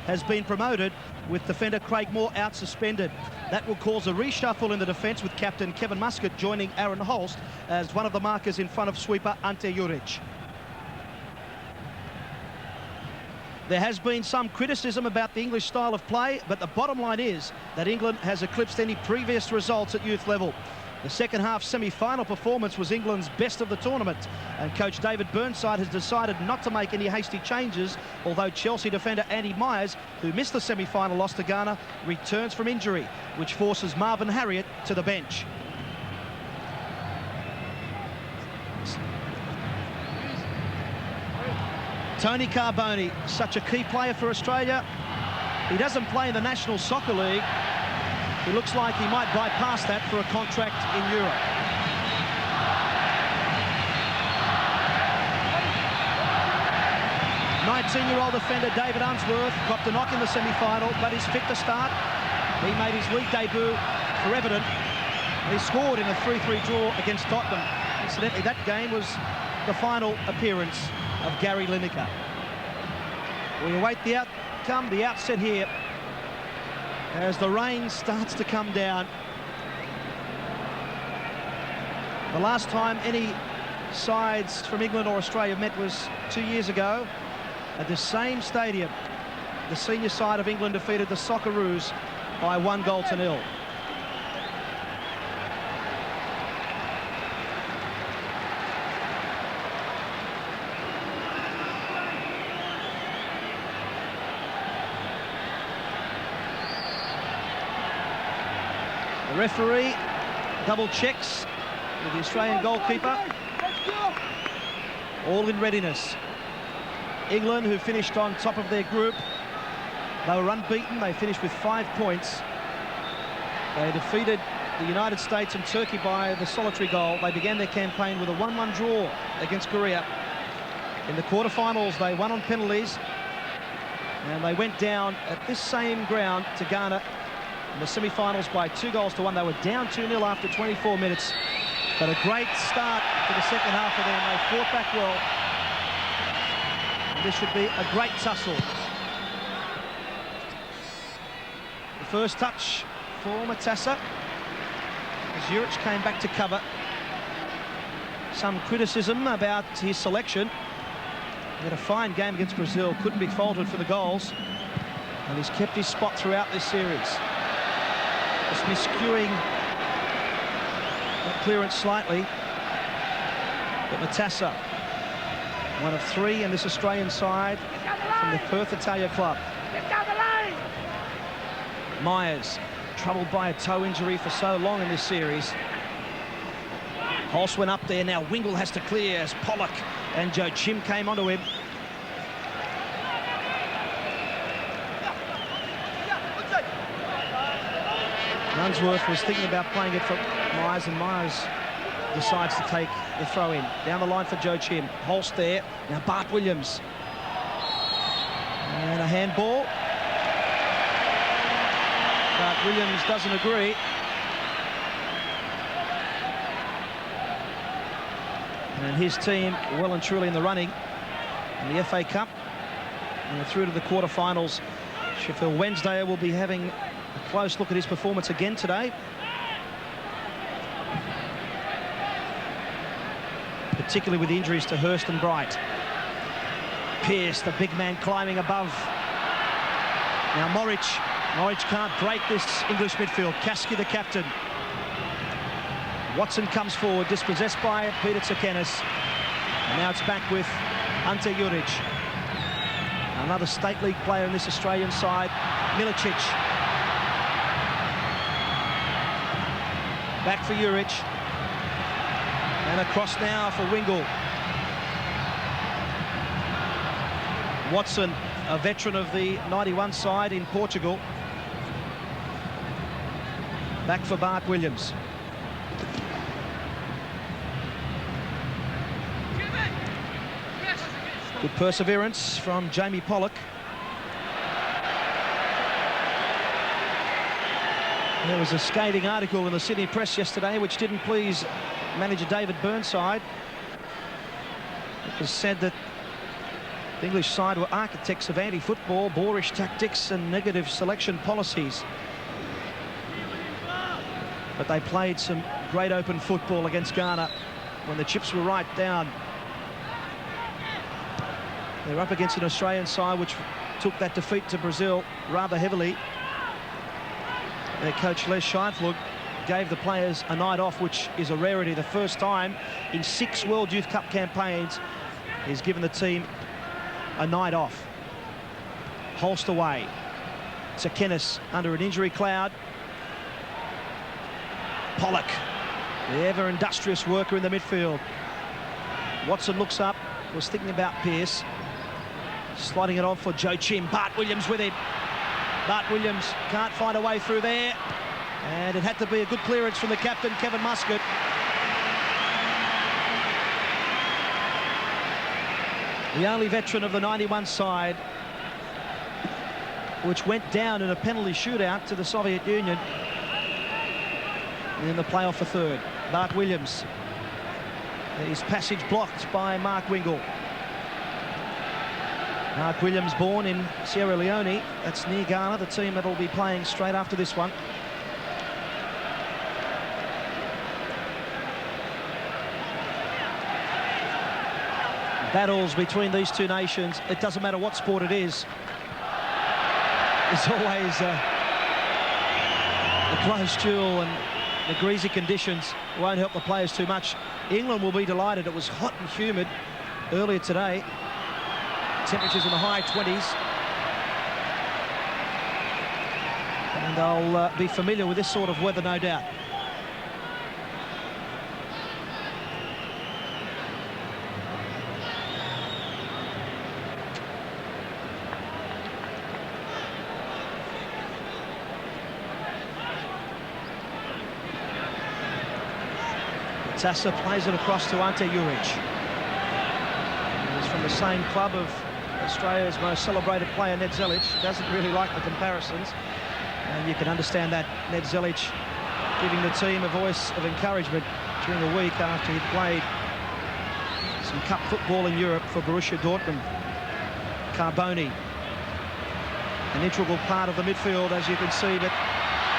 has been promoted, with defender Craig Moore out suspended. That will cause a reshuffle in the defence, with captain Kevin Muscat joining Aaron Holst as one of the markers in front of sweeper Ante Juric. There has been some criticism about the English style of play, but the bottom line is that England has eclipsed any previous results at youth level. The second half semi-final performance was England's best of the tournament, and coach David Burnside has decided not to make any hasty changes, although Chelsea defender Andy Myers, who missed the semi-final loss to Ghana, returns from injury, which forces Marvin Harriott to the bench. Tony Carboni, such a key player for Australia. He doesn't play in the National Soccer League. He looks like he might bypass that for a contract in Europe. '19-year-old defender David Unsworth got the knock in the semi-final, but he's fit to start. He made his league debut for Everton. He scored in a 3-3 draw against Tottenham. Incidentally, that game was the final appearance of Gary Lineker. We await the outcome, the outset here, as the rain starts to come down. The last time any sides from England or Australia met was 2 years ago at the same stadium. The senior side of England defeated the Socceroos by 1-0. The referee double checks with the Australian goalkeeper. All in readiness. England, who finished on top of their group, they were unbeaten. They finished with 5 points. They defeated the United States and Turkey by the solitary goal. They began their campaign with a 1-1 draw against Korea. In the quarterfinals, they won on penalties, and they went down at this same ground to Ghana in the semi-finals by 2-1. They were down 2-0 after 24 minutes. But a great start for the second half for them. They fought back well. And this should be a great tussle. The first touch for Matassa, as Juric came back to cover. Some criticism about his selection. He had a fine game against Brazil, couldn't be faulted for the goals, and he's kept his spot throughout this series. Just miscuing that clearance slightly. But Matassa, one of 3 in this Australian side from the Perth Italia club. Myers, troubled by a toe injury for so long in this series. Holst went up there. Now Wingle has to clear as Pollock and Joe Chim came onto him. Unsworth was thinking about playing it for Myers, and Myers decides to take the throw in. Down the line for Joe Chim. Holst there. Now Bart Williams. And a handball. But Williams doesn't agree. And his team well and truly in the running in the FA Cup. And they're through to the quarterfinals. Sheffield Wednesday will be having a close look at his performance again today. Particularly with the injuries to Hurst and Bright. Pearce, the big man, climbing above. Now Morich can't break this English midfield. Kasky, the captain. Watson comes forward, dispossessed by Peter Tsakenis. And now it's back with Ante Juric. Another state league player in this Australian side, Milicic. Back for Juric. And across now for Wingle. Watson, a veteran of the 91 side in Portugal. Back for Bart Williams. Good perseverance from Jamie Pollock. There was a scathing article in the Sydney Press yesterday which didn't please manager David Burnside. It was said that The English side were architects of anti-football, boorish tactics and negative selection policies. But they played some great open football against Ghana when the chips were right down. They're up against an Australian side which took that defeat to Brazil rather heavily. Their coach Les Scheifele gave the players a night off, which is a rarity. The first time in 6 World Youth Cup campaigns he's given the team a night off. Holst away. Tsakenis under an injury cloud. Pollock, the ever-industrious worker in the midfield. Watson looks up, was thinking about Pearce. Sliding it on for Joe Chim. Bart Williams with him. Bart Williams can't find a way through there. And it had to be a good clearance from the captain, Kevin Muscat. The only veteran of the 91 side which went down in a penalty shootout to the Soviet Union in the playoff for third. Bart Williams. His passage blocked by Mark Wingle. Mark Williams, born in Sierra Leone, that's near Ghana, the team that will be playing straight after this one. Battles between these two nations, it doesn't matter what sport it is. There's always a close duel, and the greasy conditions won't help the players too much. England will be delighted. It was hot and humid earlier today. Temperatures in the high 20s. And they'll be familiar with this sort of weather, no doubt. Sasa plays it across to Ante Juric. He's from the same club of Australia's most celebrated player, Ned Zelic. Doesn't really like the comparisons, and you can understand that. Ned Zelic giving the team a voice of encouragement during the week after he'd played some cup football in Europe for Borussia Dortmund. Carboni, an integral part of the midfield, as you can see, but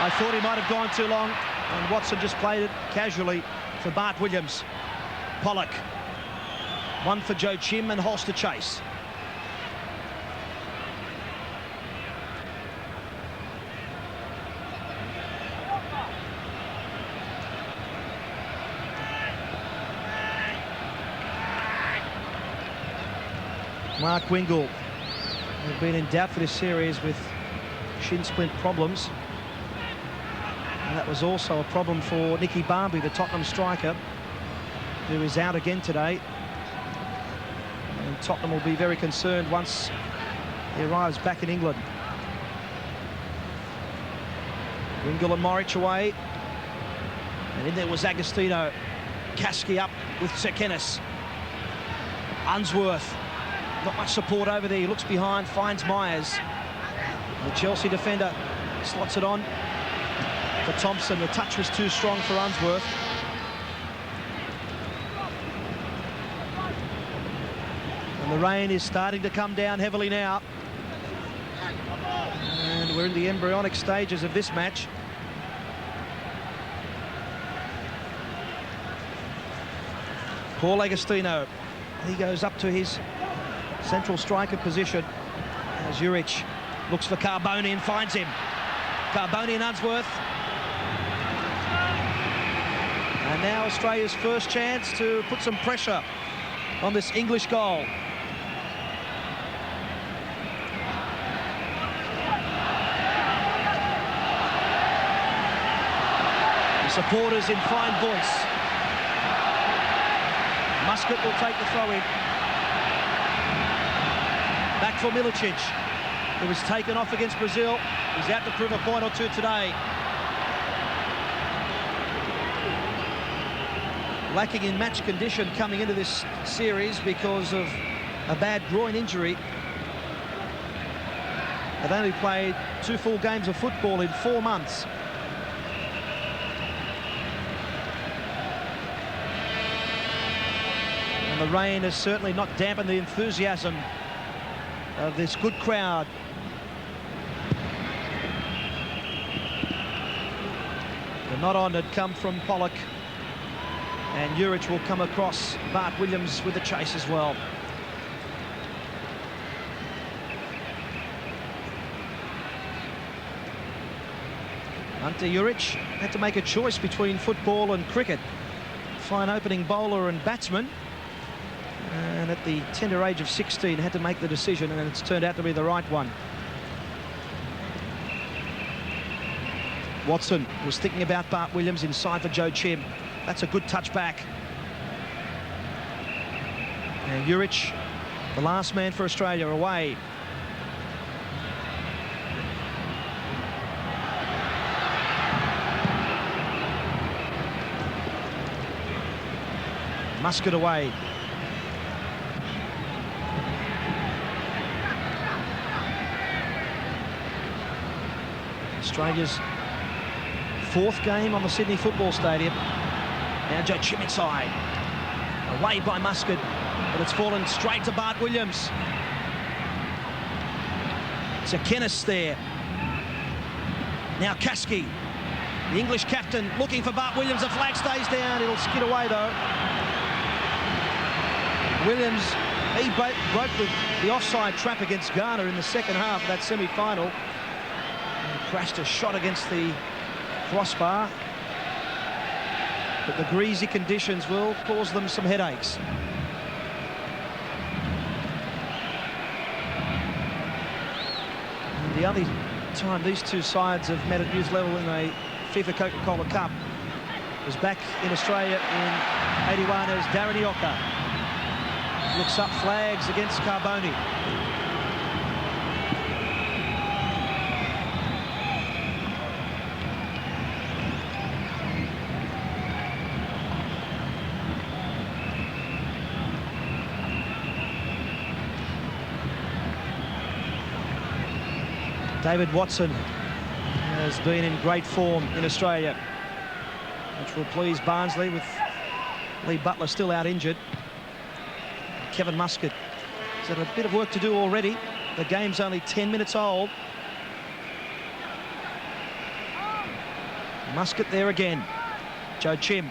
I thought he might have gone too long, and Watson just played it casually for Bart Williams. Pollock, one for Joe Chim and Holst to chase. Mark Wingle, who've been in doubt for this series with shin splint problems. And that was also a problem for Nicky Barmby, the Tottenham striker, who is out again today. And Tottenham will be very concerned once he arrives back in England. Wingle and Moric away. And in there was Agostino. Kasky up with Tsakenis. Unsworth. Not much support over there. He looks behind, finds Myers. The Chelsea defender slots it on for Thompson. The touch was too strong for Unsworth. And the rain is starting to come down heavily now. And we're in the embryonic stages of this match. Paul Agostino. He goes up to his central striker position as Juric looks for Carboni and finds him. Carboni and Unsworth. And now Australia's first chance to put some pressure on this English goal. The supporters in fine voice. Muscat will take the throw in. Back for Milicic, who was taken off against Brazil. He's out to prove a point or two today. Lacking in match condition coming into this series because of a bad groin injury. They've only played 2 full games of football in 4 months. And the rain has certainly not dampened the enthusiasm of this good crowd. The nod on had come from Pollock, and Juric will come across Bart Williams with the chase as well. Hunter Juric had to make a choice between football and cricket. Fine opening bowler and batsman, and at the tender age of 16 had to make the decision, and it's turned out to be the right one. Watson was thinking about Bart Williams inside for Joe Chim. That's a good touch back. And Juric, the last man for Australia, away. Muscat away. Australia's fourth game on the Sydney Football Stadium. Now Joe Chim inside. Away by Muscat, but it's fallen straight to Bart Williams. It's a Kennis there. Now Kasky, the English captain, looking for Bart Williams. The flag stays down. It'll skid away though. Williams, he broke the offside trap against Ghana in the second half of that semi-final. And crashed a shot against the crossbar. But the greasy conditions will cause them some headaches. And the only time these two sides have met at youth level in a FIFA Coca-Cola Cup was back in Australia in '81 as Darren Ioka looks up flags against Carboni. David Watson has been in great form in Australia, which will please Barnsley, with Lee Butler still out injured. Kevin Muscat has had a bit of work to do already. The game's only 10 minutes old. Muscat there again. Joe Chim.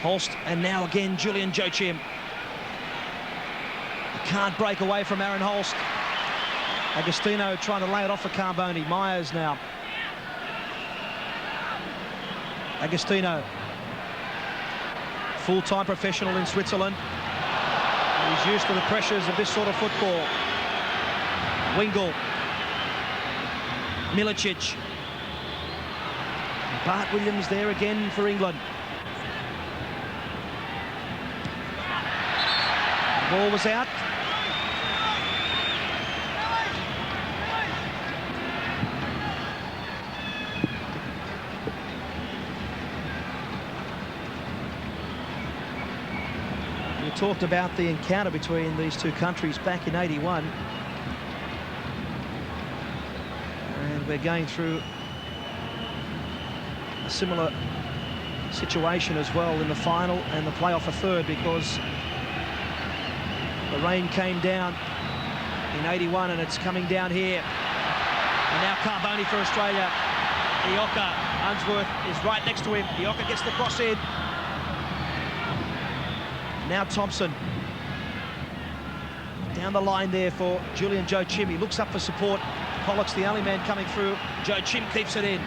Holst, and now again Julian Joe Chim. He can't break away from Aaron Holst. Agostino trying to lay it off for Carboni. Myers now. Agostino, full-time professional in Switzerland. He's used to the pressures of this sort of football. Wingle. Milicic. Bart Williams there again for England. The ball was out. Talked about the encounter between these two countries back in '81, and we're going through a similar situation as well in the final and the playoff for third, because the rain came down in '81 and it's coming down here. And now Carboni for Australia. Ioka, Unsworth is right next to him. Ioka gets the cross in. Now Thompson. Down the line there for Julian Joe Chim. He looks up for support. Pollock's the only man coming through. Joe Chim keeps it in.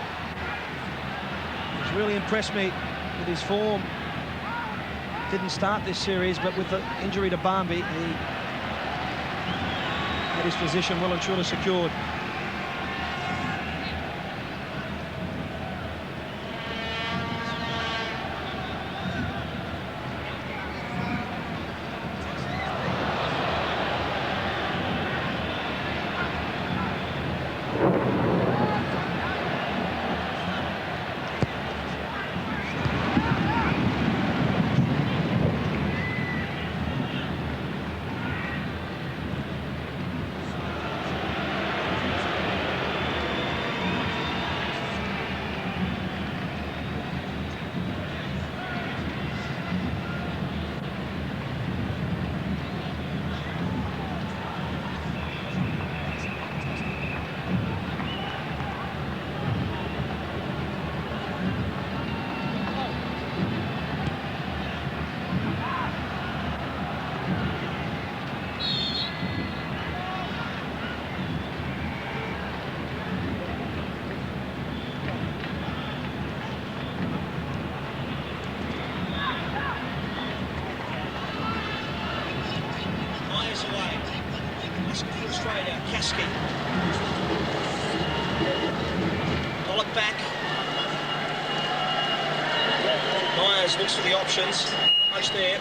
He's really impressed me with his form. Didn't start this series, but with the injury to Barmby, he had his position well and truly secured. Australia. Kasky. Pollock back. Myers looks for the options. Much there.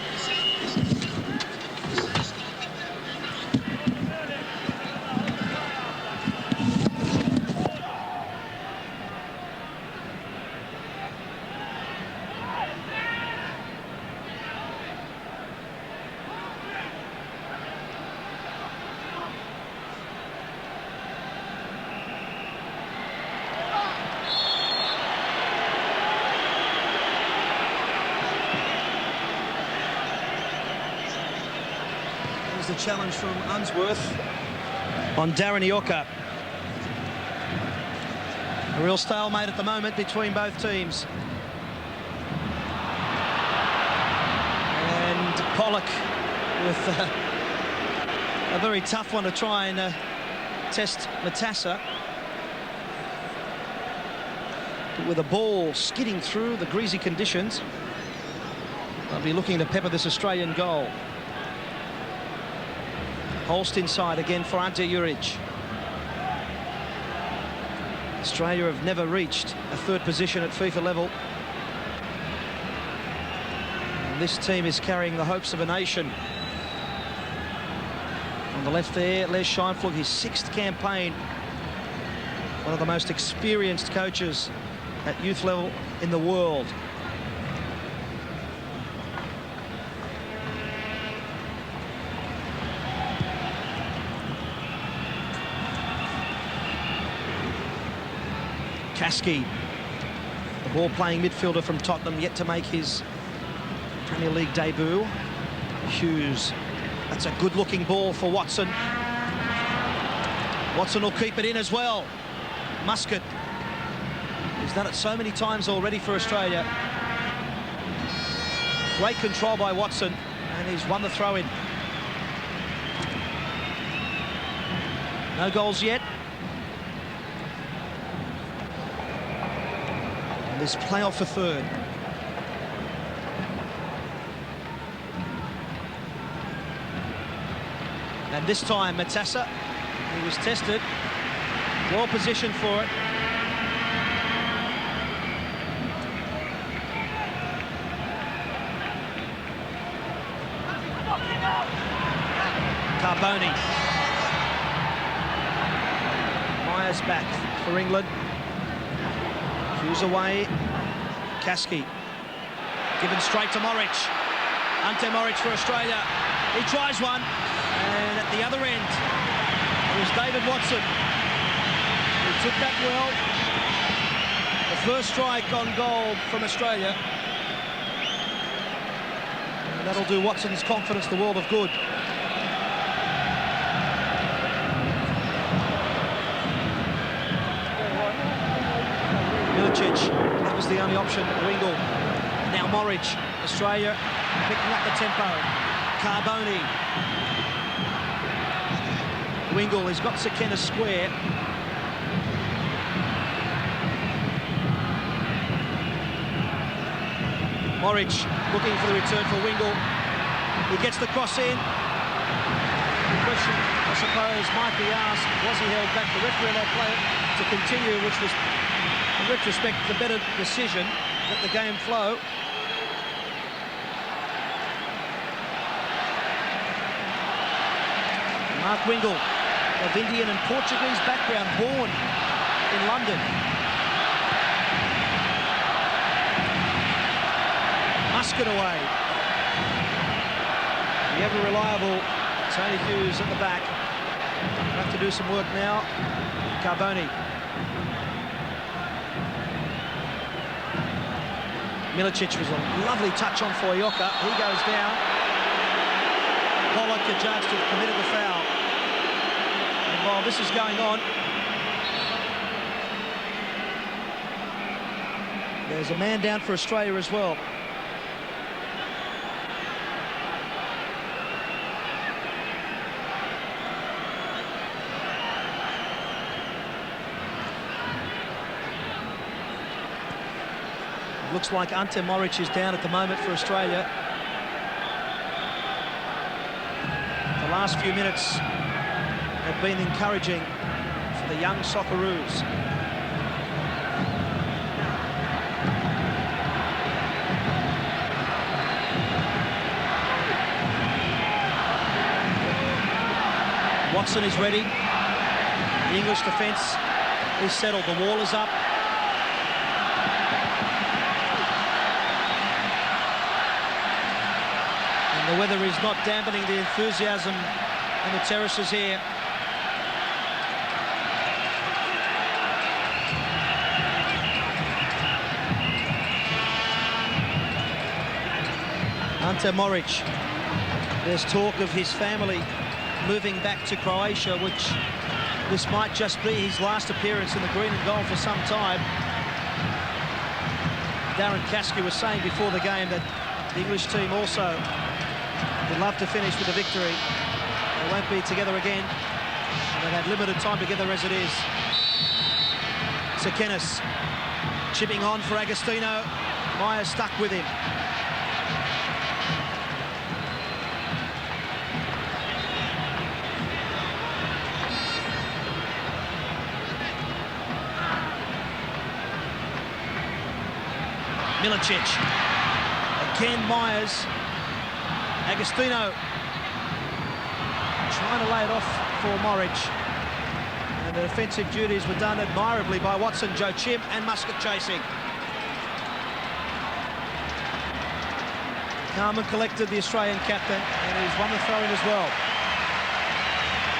The challenge from Unsworth on Darren Iorka. A real stalemate at the moment between both teams. And Pollock with a very tough one to try and test Matassa. But with a ball skidding through the greasy conditions, they'll be looking to pepper this Australian goal. Holst inside again for Ante Juric. Australia have never reached a third position at FIFA level. And this team is carrying the hopes of a nation. On the left there, Les Scheinflug, his 6th campaign. One of the most experienced coaches at youth level in the world. Kasky, the ball-playing midfielder from Tottenham, yet to make his Premier League debut. Hughes, that's a good-looking ball for Watson. Watson will keep it in as well. Muscat, he's done it so many times already for Australia. Great control by Watson, and he's won the throw-in. No goals yet. This playoff for third. And this time Matassa, he was tested, well positioned for it. Carboni. Myers back for England. Hughes away. Kasky. Given straight to Moric. Ante Moric for Australia. He tries one. And at the other end, it was David Watson. He took that well. The first strike on goal from Australia. And that'll do Watson's confidence the world of good. That was the only option. Wingle. Now Moric. Australia picking up the tempo. Carboni. Wingle, he's got Sekena square. Moric looking for the return for Wingle. He gets the cross in. The question, I suppose, might be asked, was he held back? The referee allowed play to continue, which was, in retrospect, the better decision. Let the game flow. Mark Wingle, of Indian and Portuguese background, born in London. Muscat away. The ever-reliable Tony Hughes at the back. We'll have to do some work now. Carboni. Milicic was a lovely touch on for Iorka. He goes down. Pollock adjudged to have committed the foul. And while this is going on, there's a man down for Australia as well. Looks like Ante Moric is down at the moment for Australia. The last few minutes have have been encouraging for the young Socceroos. Watson is ready. The English defence is settled. The wall is up. And the weather is not dampening the enthusiasm on the terraces here. Ante Moric. There's talk of his family moving back to Croatia, which this might just be his last appearance in the green and gold for some time. Darren Caskey was saying before the game that the English team also would love to finish with a victory. They won't be together again. They've had limited time together as it is. Sekenis chipping on for Agostino. Myers stuck with him. Milicic, again Myers, Agostino trying to lay it off for Moric, and the defensive duties were done admirably by Watson, Joe Chim, and Muscat chasing. Calm and collected, the Australian captain, and he's won the throw-in as well.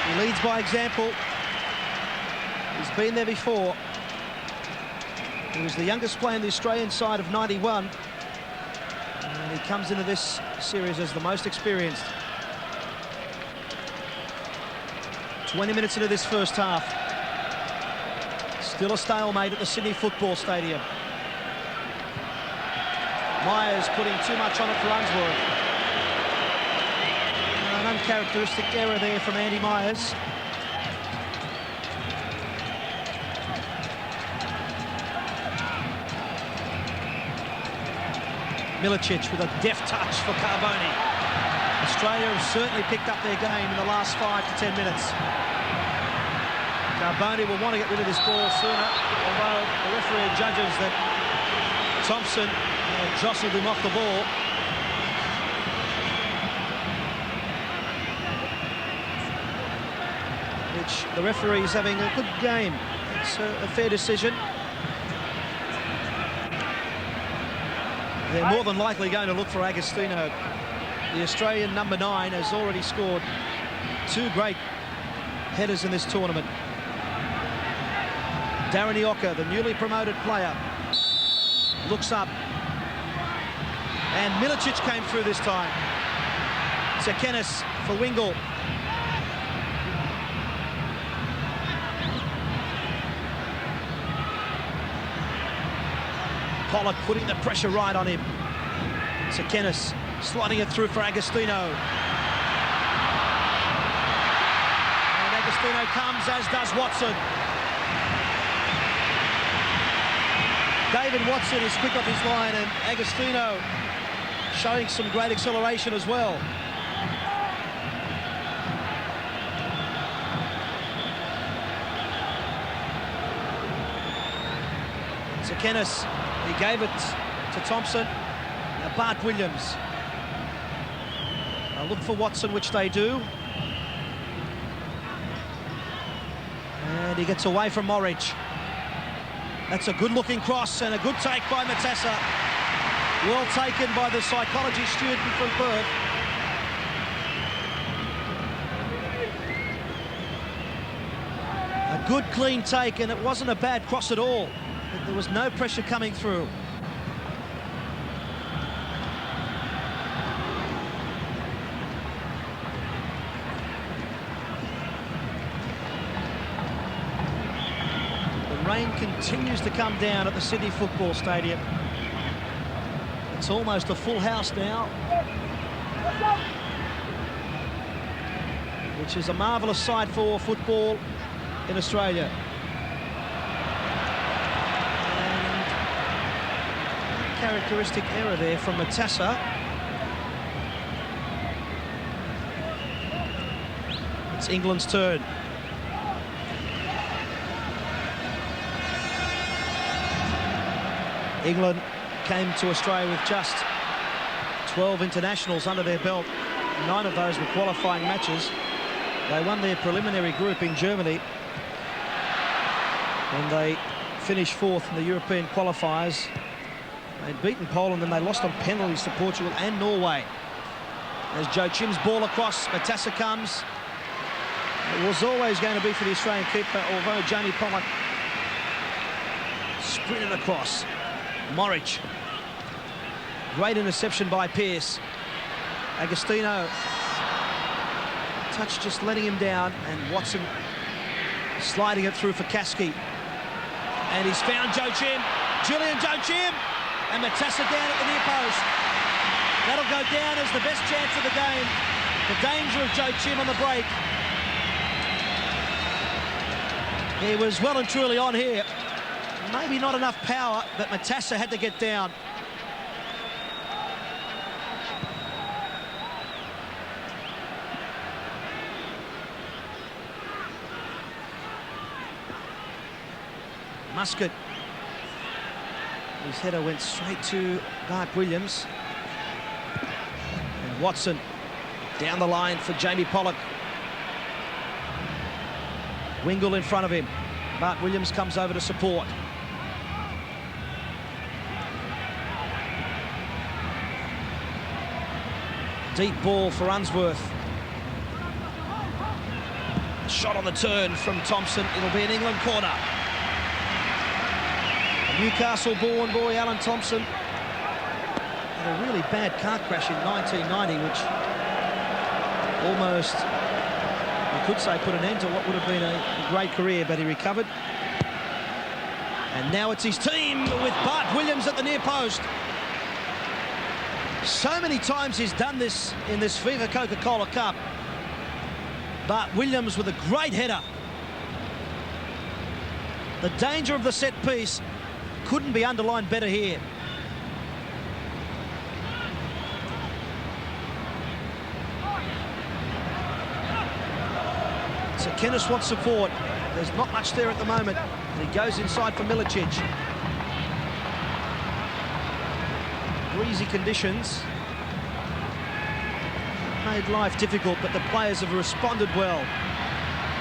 He leads by example. He's been there before. He was the youngest player in the Australian side of '91, and he comes into this series as the most experienced. 20 minutes into this first half. Still a stalemate at the Sydney Football Stadium. Myers putting too much on it for Unsworth. An uncharacteristic error there from Andy Myers. Milicic with a deft touch for Carboni. Australia have certainly picked up their game in the last 5 to 10 minutes. Carboni will want to get rid of this ball sooner, although the referee judges that Thompson jostled him off the ball. Which the referee is having a good game. It's a fair decision. They're more than likely going to look for Agostino. The Australian number 9 has already scored 2 great headers in this tournament. Darren Ioka, the newly promoted player, looks up. And Milicic came through this time. Sekenis for Wingle. Pollock putting the pressure right on him. Sekenis sliding it through for Agostino. And Agostino comes, as does Watson. David Watson is quick off his line, and Agostino showing some great acceleration as well. Sekenis, he gave it to Thompson. Now Bart Williams. They'll look for Watson, which they do. And he gets away from Moric. That's a good-looking cross and a good take by Matassa. Well taken by the psychology student from Perth. A good, clean take, and it wasn't a bad cross at all. There was no pressure coming through. The rain continues to come down at the Sydney Football Stadium. It's almost a full house now, which is a marvellous sight for football in Australia. Characteristic error there from Matassa. It's England's turn. England came to Australia with just 12 internationals under their belt. 9 of those were qualifying matches. They won their preliminary group in Germany, and they finished 4th in the European qualifiers. They'd beaten Poland, and they lost on penalties to Portugal and Norway. As Joe Chim's ball across, Matassa comes. It was always going to be for the Australian keeper, although Jamie Pollock sprinted across. Morich. Great interception by Pearce. Agostino. Touch just letting him down, and Watson sliding it through for Kasky. And he's found Joe Chim. Julian Joe Chim. And Matassa down at the near post. That'll go down as the best chance of the game. The danger of Joe Chim on the break. He was well and truly on here. Maybe not enough power, but Matassa had to get down. Muscat. His header went straight to Bart Williams. And Watson down the line for Jamie Pollock. Wingle in front of him. Bart Williams comes over to support. Deep ball for Unsworth. Shot on the turn from Thompson. It'll be an England corner. Newcastle-born boy Alan Thompson had a really bad car crash in 1990, which almost, you could say, put an end to what would have been a great career, but he recovered. And now it's his team with Bart Williams at the near post. So many times he's done this in this FIFA Coca-Cola Cup. Bart Williams with a great header. The danger of the set piece couldn't be underlined better here. So Kennis wants support. There's not much there at the moment. And he goes inside for Milicic. Breezy conditions made life difficult, but the players have responded well.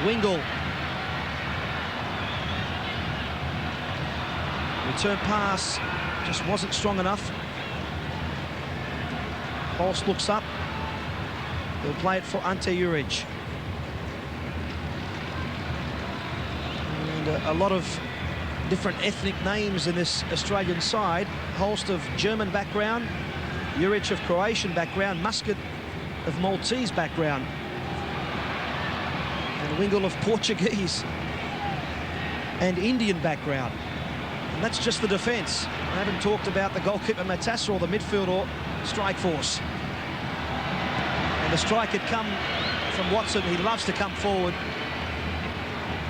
Wingle. Return pass just wasn't strong enough. Holst looks up. He'll play it for Ante Juric. And a lot of different ethnic names in this Australian side. Holst of German background, Juric of Croatian background, Muscat of Maltese background, and Wingle of Portuguese and Indian background. And that's just the defence. I haven't talked about the goalkeeper Matassa or the midfield or strike force. And the strike had come from Watson. He loves to come forward.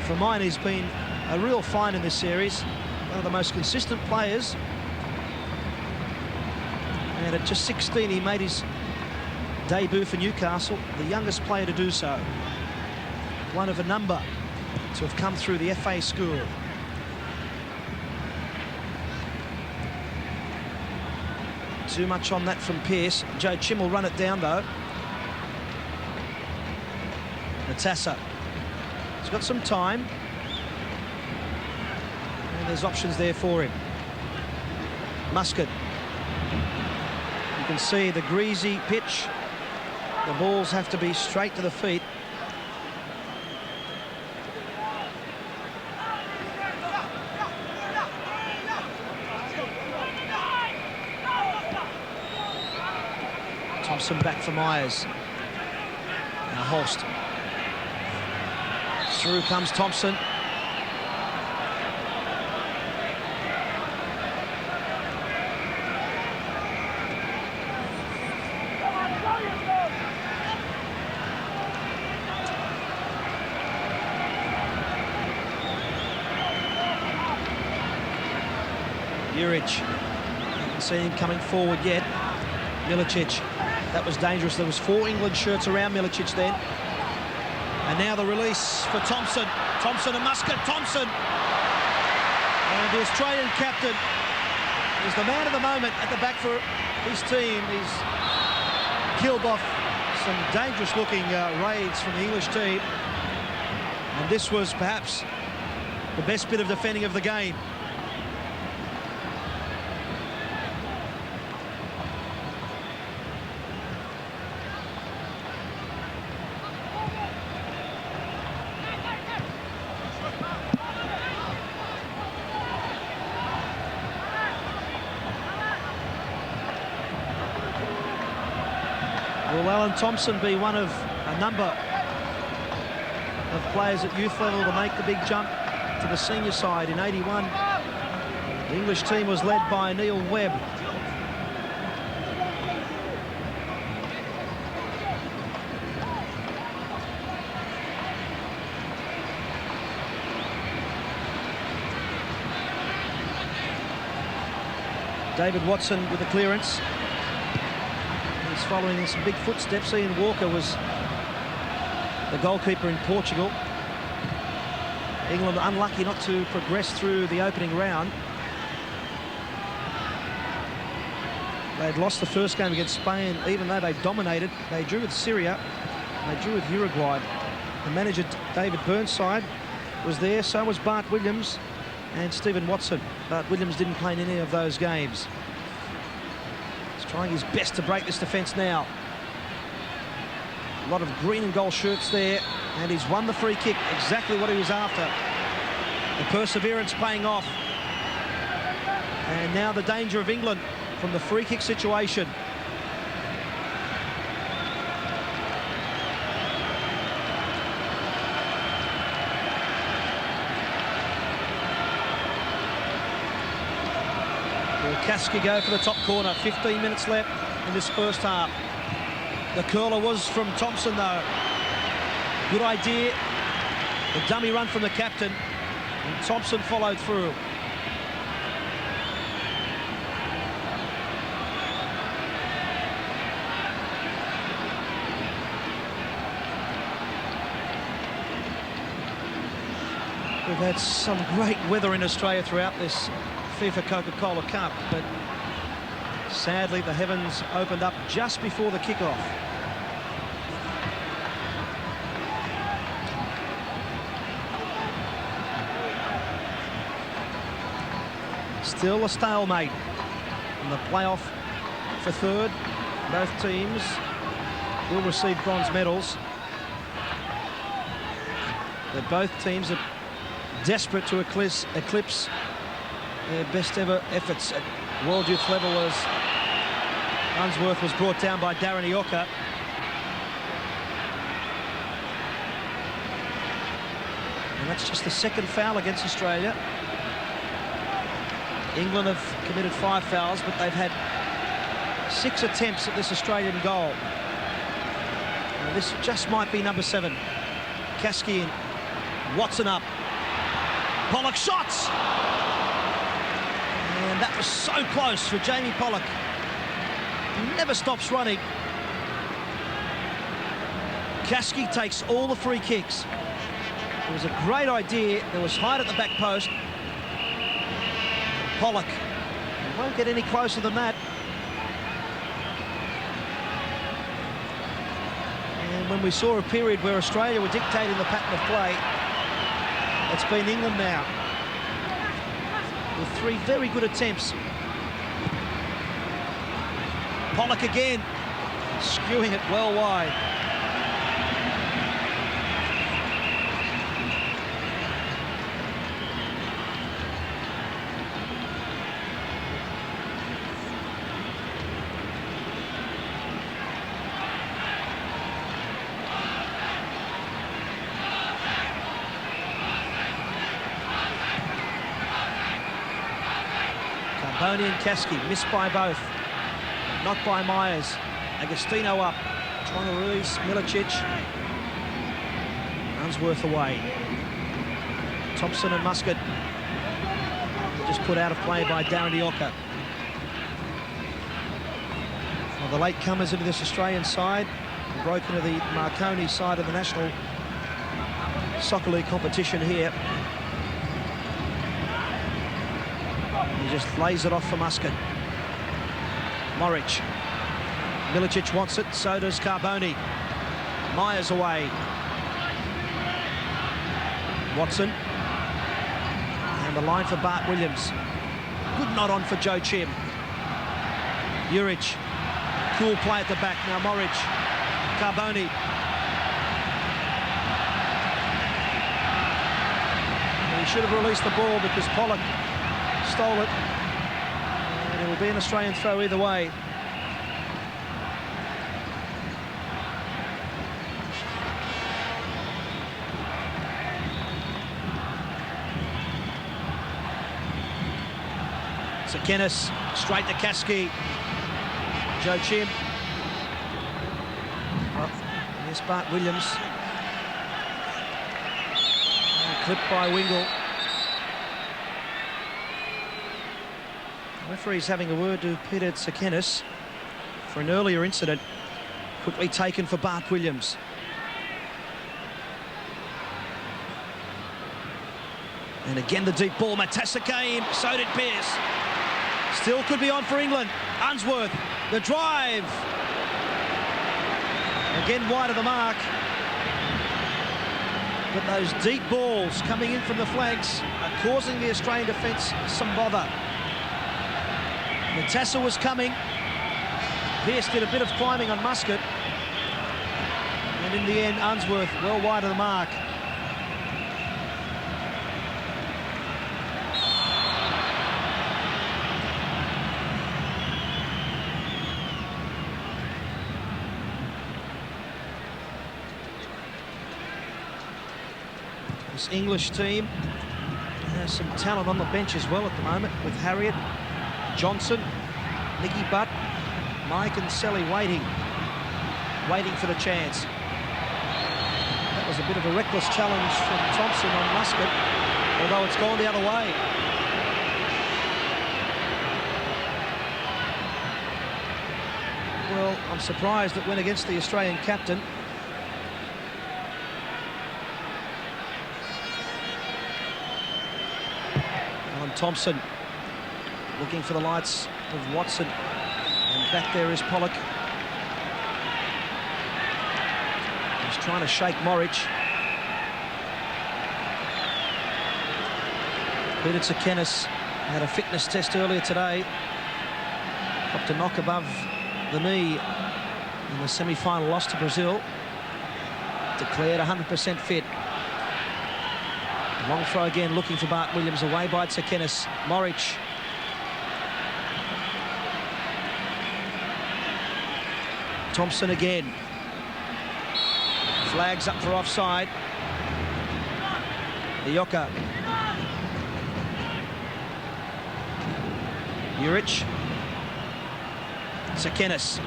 For mine, he's been a real find in this series. One of the most consistent players. And at just 16, he made his debut for Newcastle, the youngest player to do so. One of a number to have come through the FA school. Too much on that from Pearce. Joe Chim will run it down, though. Matassa. He's got some time. And there's options there for him. Muscat. You can see the greasy pitch. The balls have to be straight to the feet. Thompson back for Myers. Now Holst. Through comes Thompson. Juric. You can see him coming forward yet. Milicic. That was dangerous. There was 4 England shirts around Milicic then. And now the release for Thompson. Thompson and Muscat. Thompson. And the Australian captain is the man of the moment at the back for his team. He's killed off some dangerous-looking raids from the English team. And this was perhaps the best bit of defending of the game. Will Alan Thompson be one of a number of players at youth level to make the big jump to the senior side in '81? The English team was led by Neil Webb. David Watson with the clearance. He's following in some big footsteps. Ian Walker was the goalkeeper in Portugal. England unlucky not to progress through the opening round. They'd lost the first game against Spain, even though they dominated. They drew with Syria, they drew with Uruguay. The manager, David Burnside, was there, so was Bart Williams and Stephen Watson. Bart Williams didn't play in any of those games. He's trying his best to break this defence now. A lot of green and gold shirts there, and he's won the free kick, exactly what he was after. The perseverance paying off. And now the danger of England from the free kick situation. Will Kasky go for the top corner? 15 minutes left in this first half. The curler was from Thompson, though. Good idea. The dummy run from the captain, and Thompson followed through. We've had some great weather in Australia throughout this FIFA Coca-Cola Cup, but sadly the heavens opened up just before the kickoff. Still a stalemate in the playoff for third. Both teams will receive bronze medals. But both teams are desperate to eclipse their best ever efforts at world youth level, as Unsworth was brought down by Darren Ioka. And that's just the second foul against Australia. England have committed 5 fouls, but they've had 6 attempts at this Australian goal. And this just might be number 7. Kasky in, Watson up. Pollock shots! And that was so close for Jamie Pollock. He never stops running. Kasky takes all the free kicks. It was a great idea. There was height at the back post. Pollock won't get any closer than that. And when we saw a period where Australia were dictating the pattern of play, it's been England now, with 3 very good attempts. Pollock again, skewing it well wide. Carboni and Kasky missed by both, not by Myers. Agostino up, trying to release Milicic. Unsworth away. Thompson and Muscat just put out of play by Darren Ioka. Well, the latecomers into this Australian side broke into the Marconi side of the National Soccer League competition here. He just lays it off for Muscat. Moric. Milicic wants it, so does Carboni. Myers away. Watson. And the line for Bart Williams. Good nod on for Joe Chim. Juric. Cool play at the back. Now Moric. Carboni. He should have released the ball because Pollock stole it. And it will be an Australian throw either way. Kennis straight to Kasky. Joe Chim. Well, here's Bart Williams. And clipped by Wingle. The referee's having a word to Peter Tsakenis for an earlier incident. Quickly taken for Bart Williams. And again the deep ball. Matassa came, so did Pearce. Still could be on for England. Unsworth, the drive. Again wide of the mark. But those deep balls coming in from the flanks are causing the Australian defence some bother. Matassa was coming. Pearce did a bit of climbing on Muscat. And in the end, Unsworth well wide of the mark. This English team has some talent on the bench as well at the moment, with Harriet, Johnson, Nicky Butt, Mike and Selly waiting for the chance. That was a bit of a reckless challenge from Thompson on Muscat, although it's gone the other way. Well, I'm surprised it went against the Australian captain. Thompson looking for the lights of Watson, and back there is Pollock. He's trying to shake Moric. Peter Tsakenis had a fitness test earlier today. Got to knock above the knee in the semi-final loss to Brazil. Declared 100% fit. Long throw again, looking for Bart Williams, away by Tsakenis. Moric. Thompson again. Flags up for offside. Ioka. Juric. Tsakenis.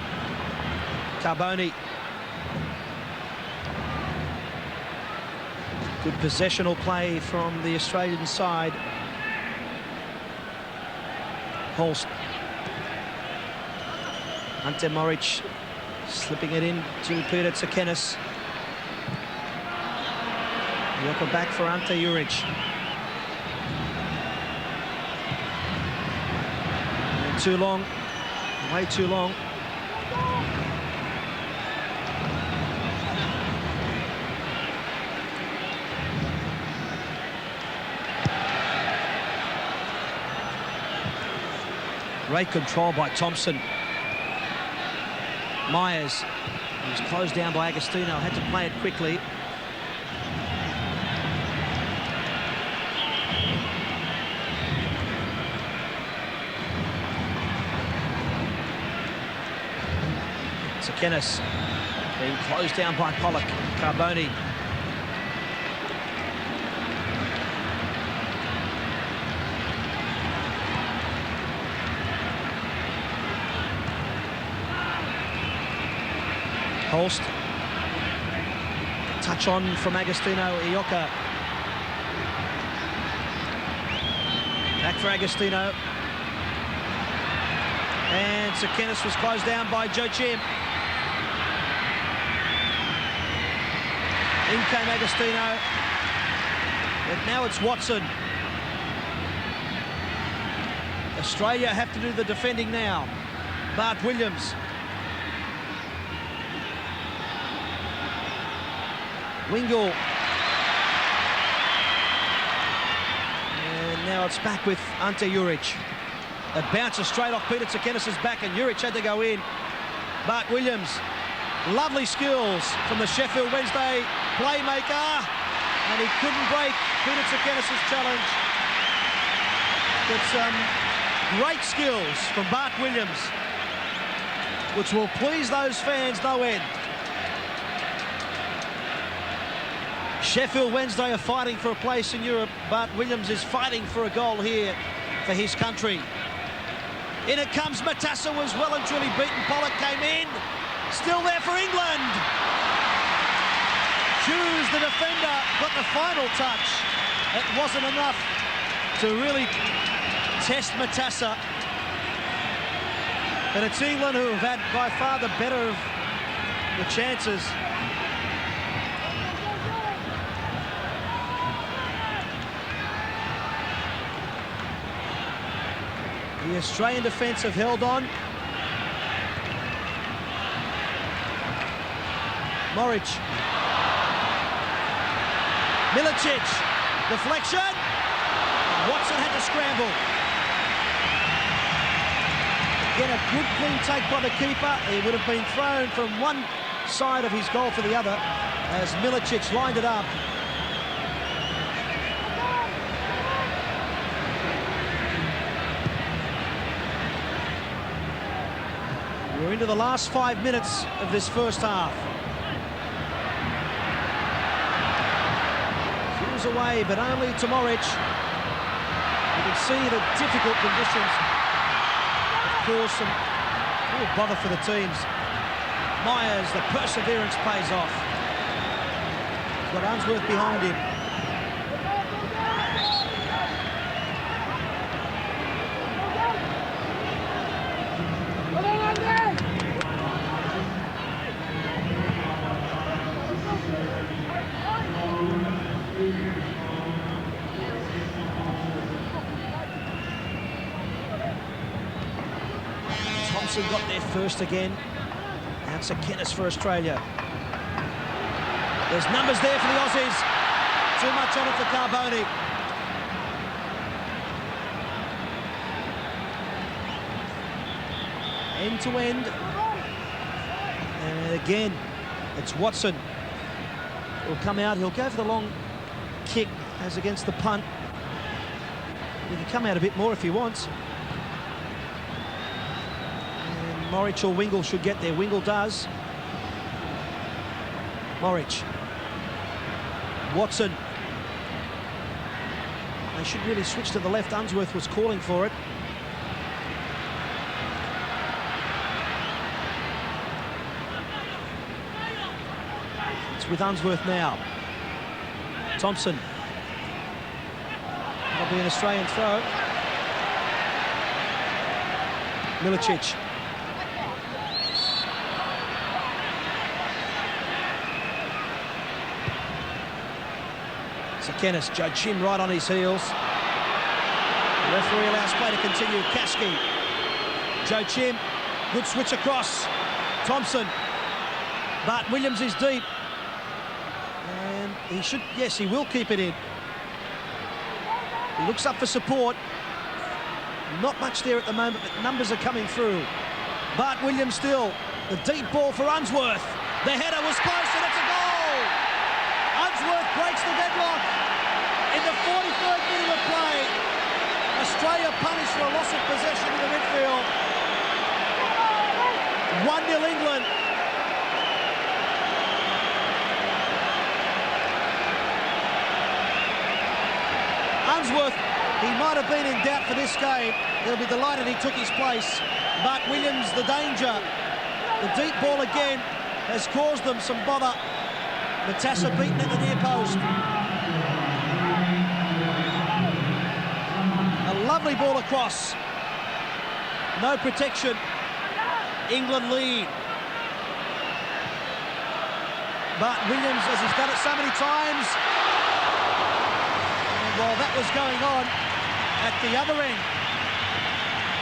Carboni. Good possessional play from the Australian side. Holst. Ante Moric slipping it in to Peter Tsakenis. Ioka back for Ante Juric. And too long, way too long. Great control by Thompson. Myers, he was closed down by Agostino, had to play it quickly. Tsakenis being closed down by Pollock. Carboni. Holst. Touch on from Agostino. Ioka. Back for Agostino. And Tsakenis was closed down by Joe Chim. In came Agostino. But now it's Watson. Australia have to do the defending now. Bart Williams. Wingle. And now it's back with Ante Juric. It bounces straight off Peter Tsakenis' back, and Juric had to go in. Bart Williams. Lovely skills from the Sheffield Wednesday playmaker. And he couldn't break Peter Tsakenis' challenge. But great skills from Bart Williams, which will please those fans no end. Sheffield Wednesday are fighting for a place in Europe. Bart Williams is fighting for a goal here for his country. In it comes Matassa, was well and truly beaten. Pollock came in. Still there for England. Hughes, the defender, got the final touch. It wasn't enough to really test Matassa. And it's England who have had by far the better of the chances. The Australian defence have held on. Moric. Milicic. Deflection. Watson had to scramble. Again, a good clean take by the keeper. He would have been thrown from one side of his goal to the other as Milicic lined it up. We're into the last 5 minutes of this first half. Hughes away, but only to Moric. You can see the difficult conditions have caused some real bother for the teams. Myers, the perseverance pays off. He's got Unsworth behind him. Got there first again. And Tsakenis for Australia. There's numbers there for the Aussies. Too much on it for Carboni. End to end. And again, it's Watson. He'll come out, he'll go for the long kick as against the punt. He can come out a bit more if he wants. Moric or Wingle should get there. Wingle does. Moric. Watson. They should really switch to the left. Unsworth was calling for it. It's with Unsworth now. Thompson. That'll be an Australian throw. Milicic. Tsakenis, Joe Chim right on his heels. The referee allows play to continue. Kasky, Joe Chim, good switch across. Thompson, Bart Williams is deep. And he should, yes, he will keep it in. He looks up for support. Not much there at the moment, but numbers are coming through. Bart Williams still, the deep ball for Unsworth. The header was close and it's a goal! Unsworth breaks the deadlock. In the 43rd minute of play, Australia punished for a loss of possession in the midfield. 1-0 England. Unsworth, he might have been in doubt for this game. He'll be delighted he took his place. But Williams, the danger. The deep ball again has caused them some bother. Matassa beaten at the near post. A lovely ball across. No protection. England lead. But Williams, as he's done it so many times, and while that was going on at the other end,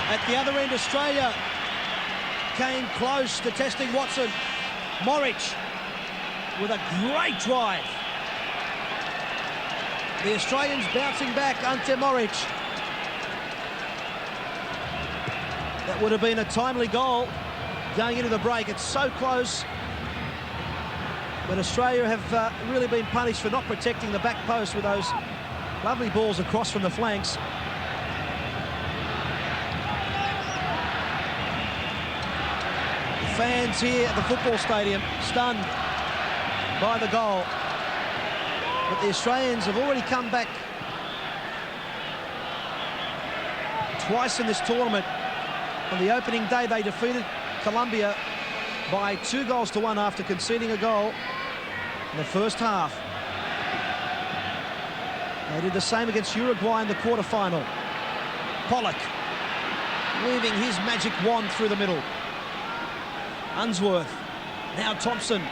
At the other end, Australia came close to testing Watson. Morich with a great drive. The Australians bouncing back. Ante Morich. That would have been a timely goal going into the break. It's so close. But Australia have really been punished for not protecting the back post with those lovely balls across from the flanks. The fans here at the football stadium stunned by the goal. But the Australians have already come back twice in this tournament. On the opening day, they defeated Colombia by 2-1 after conceding a goal in the first half. They did the same against Uruguay in the quarter-final. Pollock weaving his magic wand through the middle. Unsworth, now Thompson.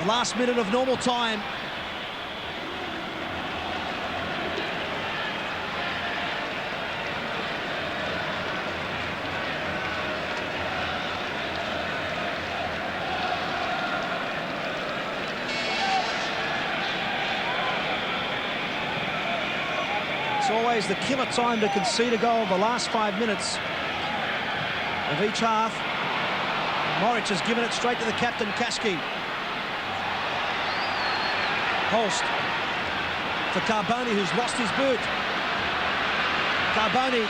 The last minute of normal time. It's always the killer time to concede a goal, the last 5 minutes of each half. Morich has given it straight to the captain, Kasky. Holst for Carboni, who's lost his boot. Carboni.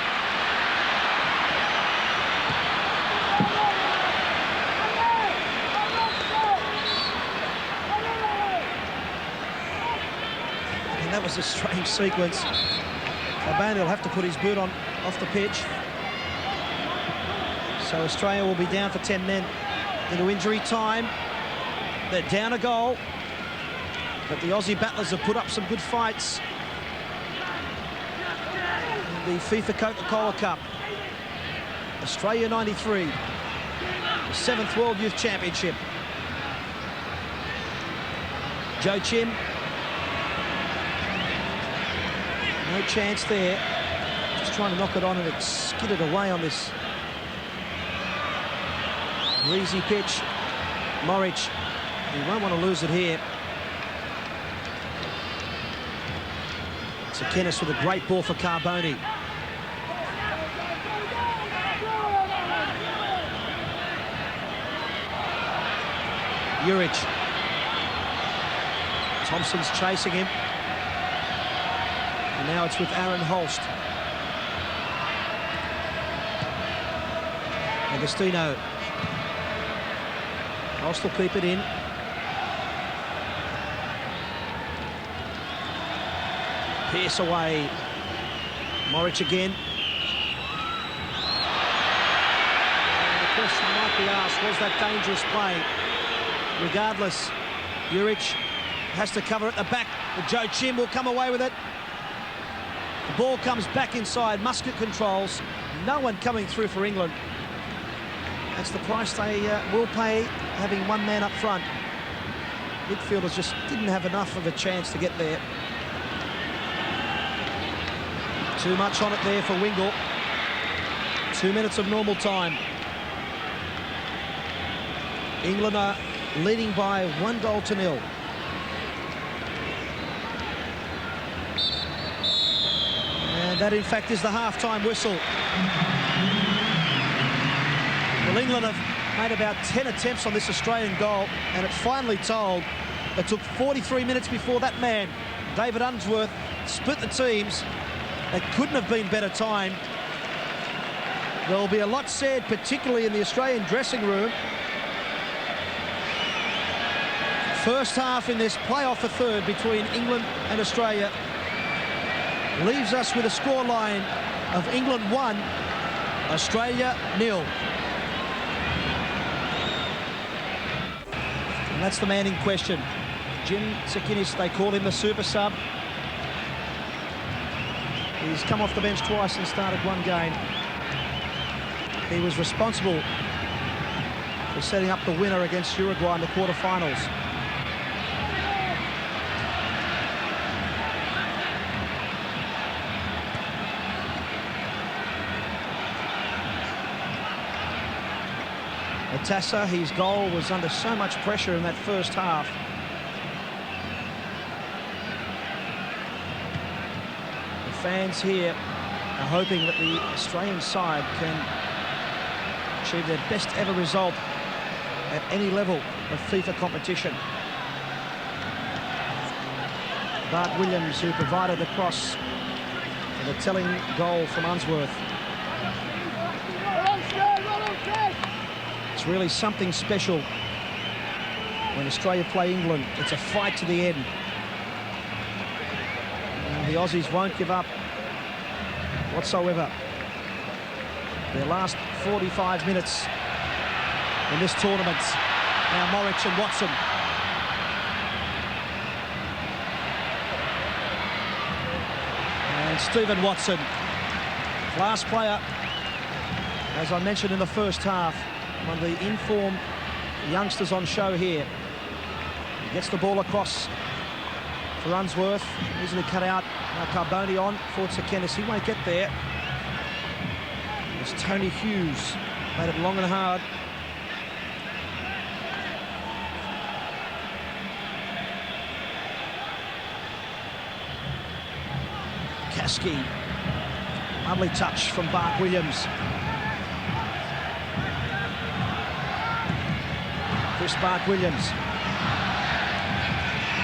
And that was a strange sequence. Carboni will have to put his boot on off the pitch. So Australia will be down for 10 men into injury time. They're down a goal. But the Aussie battlers have put up some good fights in the FIFA Coca-Cola Cup. Australia 93, the 7th World Youth Championship. Joe Chim. No chance there. Just trying to knock it on, and it skidded away on this breezy pitch. Morich, he won't want to lose it here. Kennis with a great ball for Carboni. Juric. Thompson's chasing him. And now it's with Aaron Holst. Agostino. Holst will keep it in. Pierce away. Morich again. And the question might be asked, was that dangerous play? Regardless, Juric has to cover at the back. But Joe Chim will come away with it. The ball comes back inside. Musket controls. No one coming through for England. That's the price they will pay, having one man up front. Midfielders just didn't have enough of a chance to get there. Too much on it there for Wingle. 2 minutes of normal time. England are leading by 1-0. And that, in fact, is the half-time whistle. Well, England have made about 10 attempts on this Australian goal, and it finally told. It took 43 minutes before that man, David Unsworth, split the teams. It couldn't have been better timed. There'll be a lot said, particularly in the Australian dressing room. First half in this playoff for third between England and Australia leaves us with a scoreline of England 1, Australia 0. And that's the man in question. Jim Tsakinis, they call him the super sub. He's come off the bench twice and started one game. He was responsible for setting up the winner against Uruguay in the quarterfinals. Matassa, his goal was under so much pressure in that first half. The fans here are hoping that the Australian side can achieve their best ever result at any level of FIFA competition. Bart Williams, who provided the cross for the telling goal from Unsworth. It's really something special when Australia play England. It's a fight to the end. And the Aussies won't give up whatsoever. Their last 45 minutes in this tournament. Now Morich and Watson. And Stephen Watson, class player, as I mentioned in the first half, one of the informed youngsters on show here. He gets the ball across for Unsworth, easily cut out. Now Carboni on for Tsakenis. He won't get there. It's Tony Hughes, made it long and hard. Kasky, lovely touch from Bart Williams. Bart Williams.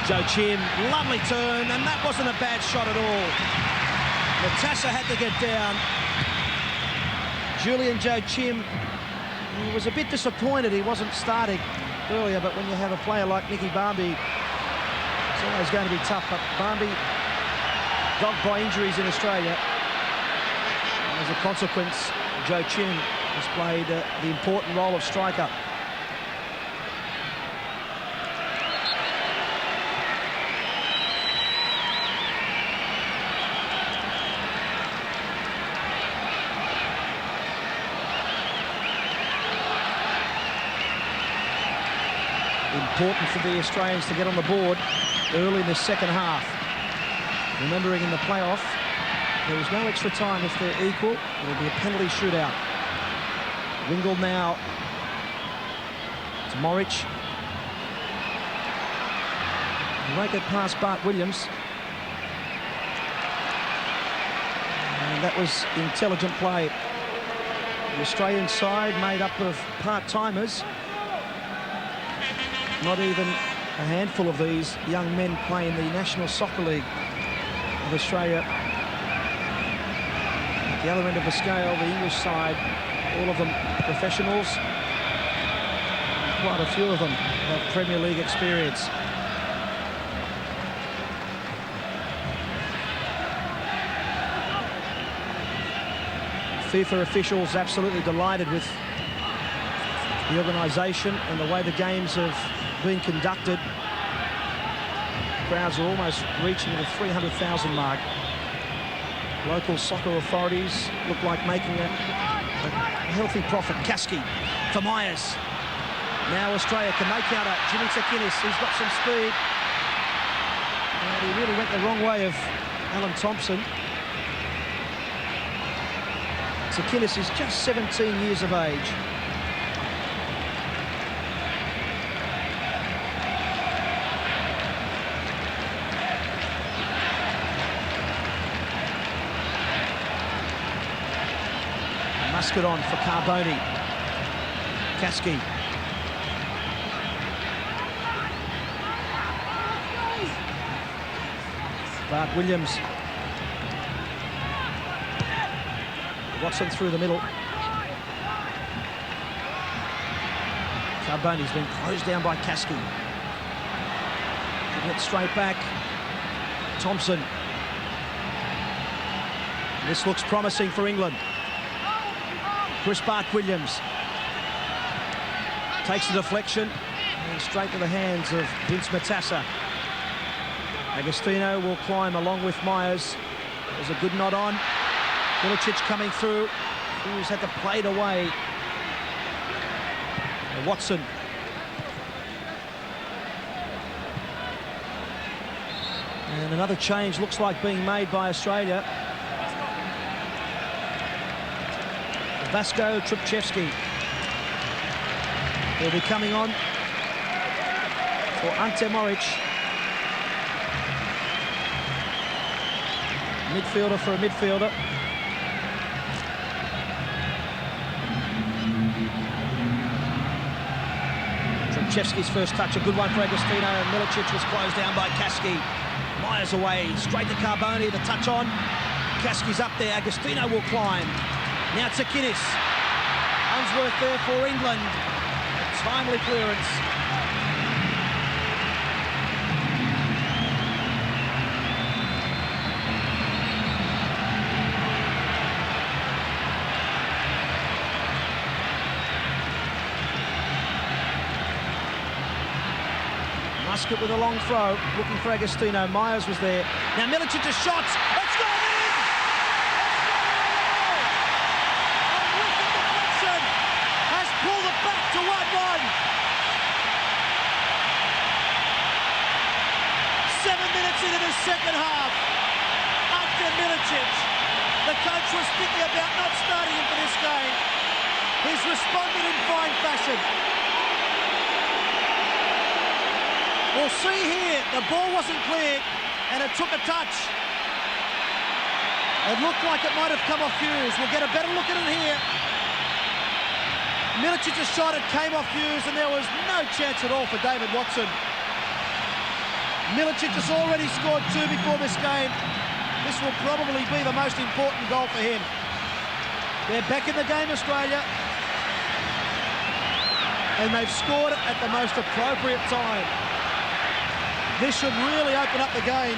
Joe Chim, lovely turn, and that wasn't a bad shot at all. Matassa had to get down. Julian Joe Chim, he was a bit disappointed he wasn't starting earlier, but when you have a player like Nicky Barmby, it's always going to be tough. But Barmby, dogged by injuries in Australia. And as a consequence, Joe Chim has played the important role of striker. Important for the Australians to get on the board early in the second half. Remembering in the playoff, there was no extra time. If they're equal, it'll be a penalty shootout. Wingle now to Morich. He won't get past Bart Williams. And that was intelligent play. The Australian side made up of part-timers. Not even a handful of these young men play in the National Soccer League of Australia. At the other end of the scale, the English side, all of them professionals. Quite a few of them have Premier League experience. FIFA officials absolutely delighted with the organisation and the way the games have been conducted. Crowds are almost reaching the 300,000 mark. Local soccer authorities look like making a healthy profit. Kasky for Myers. Now Australia, can they counter? Jimmy Tsakenis, he's got some speed. And he really went the wrong way of Alan Thompson. Tsakenis is just 17 years of age. Musket on for Carboni. Kasky. Bart Williams. Watson through the middle. Carboni's been closed down by Kasky. Giving it straight back. Thompson. This looks promising for England. Bart Williams takes the deflection and straight to the hands of Vince Matassa. Agostino will climb along with Myers. There's a good nod on. Milicic coming through. Hughes had to play it away. And Watson. And another change looks like being made by Australia. Vasco Tripchevsky. He'll be coming on for Ante Moric. Midfielder for a midfielder. Trumchevsky's first touch, a good one for Agostino. Milicic was closed down by Kaski. Myers away, straight to Carboni, the touch on. Kaski's up there, Agostino will climb. Now Tsakinis. Unsworth there for England. A timely clearance. Muscat with a long throw, looking for Agostino. Myers was there. Now Milicic's shots. It's gone in! A wicked deflection has pulled it back to 1-1. 7 minutes into the second half. Ante Milicic. The coach was thinking about not starting him for this game. He's responded in fine fashion. We'll see here, the ball wasn't cleared and it took a touch. It looked like it might have come off Hughes. We'll get a better look at it here. Milicic's shot, it came off Hughes and there was no chance at all for David Watson. Milicic has already scored 2 before this game. This will probably be the most important goal for him. They're back in the game, Australia. And they've scored at the most appropriate time. This should really open up the game.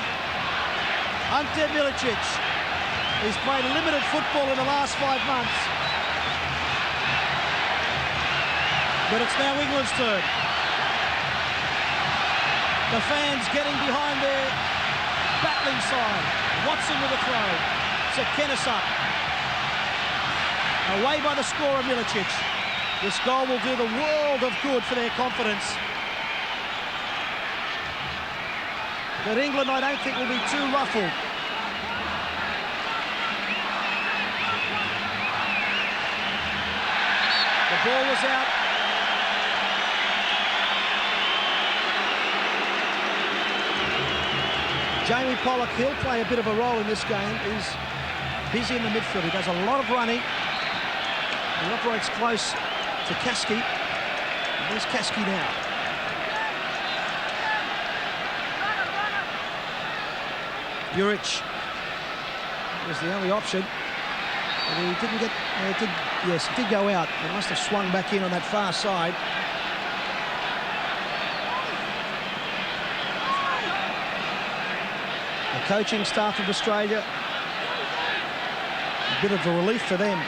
Ante Milicic. He's played limited football in the last 5 months. But it's now England's turn. The fans getting behind their battling side. Watson with a throw. Tsakinis up. Away by the scorer, Milicic. This goal will do the world of good for their confidence. But England, I don't think, will be too ruffled. The ball was out. Jamie Pollock, he'll play a bit of a role in this game. He's busy in the midfield. He does a lot of running. He operates close to Kaski. There's Kaski now. Juric was the only option. And he didn't get, it did go out. It must have swung back in on that far side. The coaching staff of Australia, a bit of a relief for them.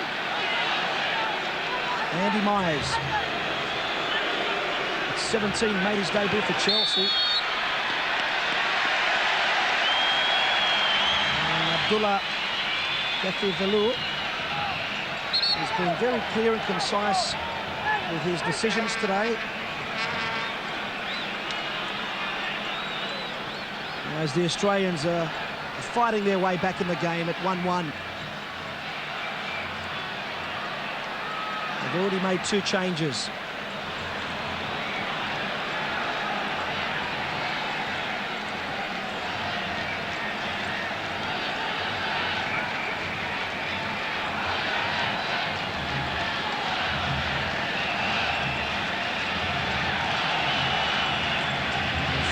Andy Myers, at 17, made his debut for Chelsea. Abdullah Gafi-Velou has been very clear and concise with his decisions today. As the Australians are fighting their way back in the game at 1-1. They've already made 2 changes.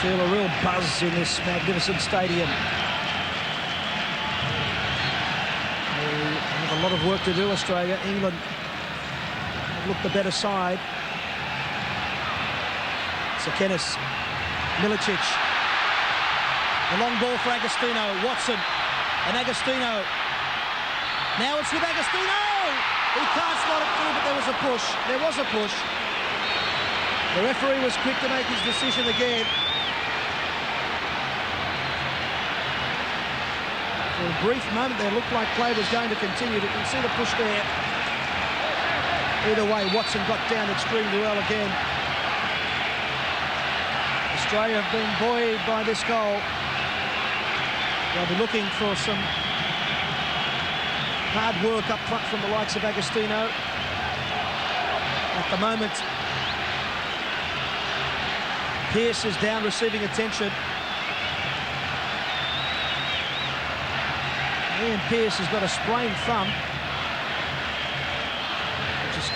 Feel a real buzz in this magnificent stadium. They have a lot of work to do, Australia. England have looked the better side. Tsakinis, Milicic. A long ball for Agostino, Watson, and Agostino. Now it's with Agostino! He can't slot it through, but there was a push. There was a push. The referee was quick to make his decision again. For a brief moment there, looked like play was going to continue. You can see the push there. Either way, Watson got down extremely well again. Australia have been buoyed by this goal. They'll be looking for some hard work up front from the likes of Agostino. At the moment, Pearce is down receiving attention. Ian Pearce has got a sprained thumb, which has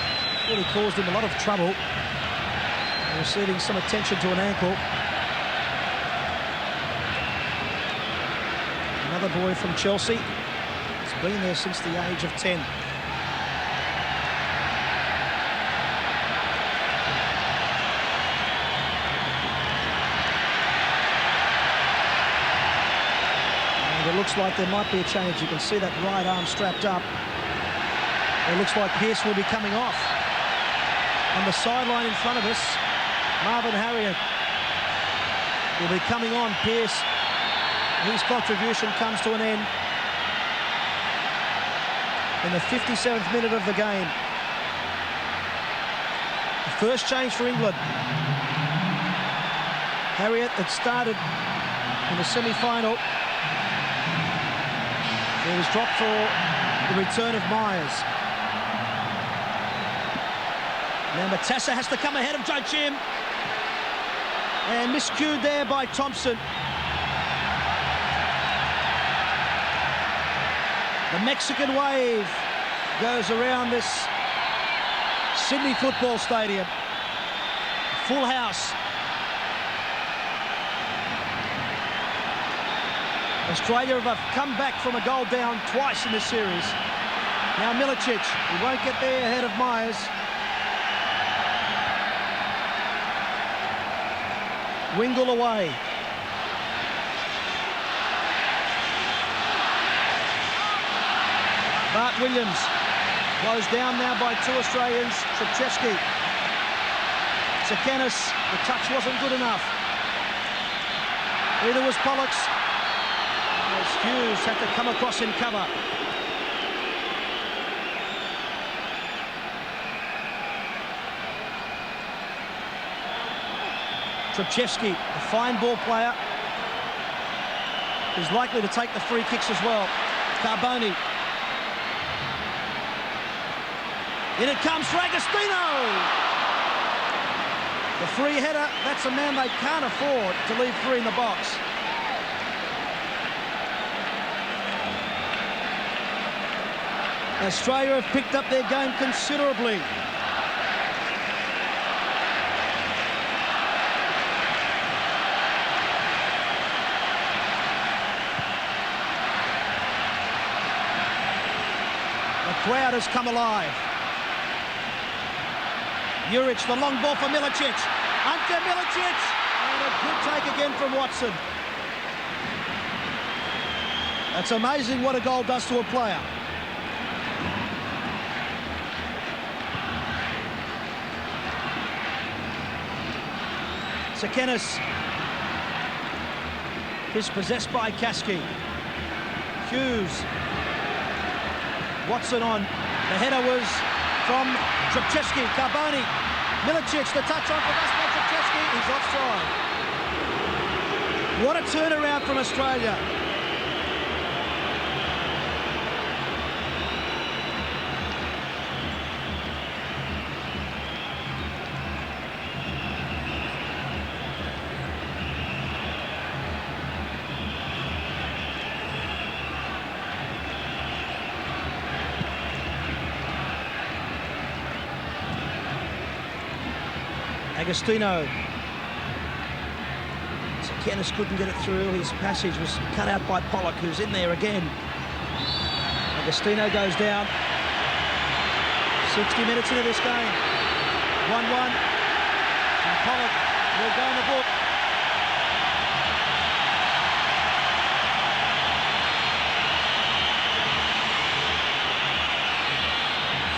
really caused him a lot of trouble. Receiving some attention to an ankle. Another boy from Chelsea. He's been there since the age of 10. And it looks like there might be a change. You can see that right arm strapped up. It looks like Pearce will be coming off. On the sideline in front of us, Marvin Harriott will be coming on. Pearce, his contribution comes to an end in the 57th minute of the game. The first change for England. Harriott had started in the semi-final. He was dropped for the return of Myers. Now Matassa has to come ahead of Joe Chim. And miscued there by Thompson. The Mexican wave goes around this Sydney football stadium. Full house. Australia have come back from a goal down twice in this series. Now Milicic, he won't get there ahead of Myers. Wingle away. Bart Williams closed down now by two Australians. Trepchevsky. Sekenis, the touch wasn't good enough. Either was Pollux. As Hughes had to come across in cover. Trepchevsky, a fine ball player, is likely to take the free kicks as well. Carboni. In it comes for Agostino. The free header, that's a man they can't afford to leave free in the box. Australia have picked up their game considerably. Crowd has come alive. Juric, the long ball for Milicic. Ante Milicic. And a good take again from Watson. That's amazing what a goal does to a player. Sekenis. Is possessed by Kasky. Hughes. Watson on. The header was from Trepchevsky. Carboni. Milicic, the touch on for Vasco Trepchevsky. He's offside. What a turnaround from Australia. Agostino. Sekenis couldn't get it through. His passage was cut out by Pollock, who's in there again. Agostino goes down. 60 minutes into this game. 1-1. And Pollock will go in the book.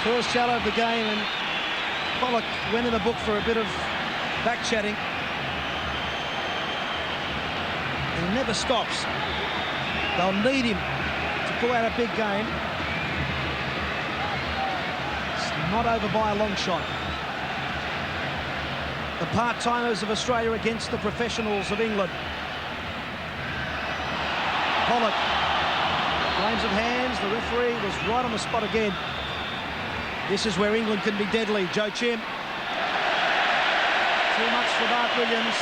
First shallow of the game, and Pollock went in the book for a bit of back-chatting. He never stops. They'll need him to pull out a big game. It's not over by a long shot. The part-timers of Australia against the professionals of England. Pollock. Claims of hands. The referee was right on the spot again. This is where England can be deadly. Joe Chim. Too much for Bart Williams.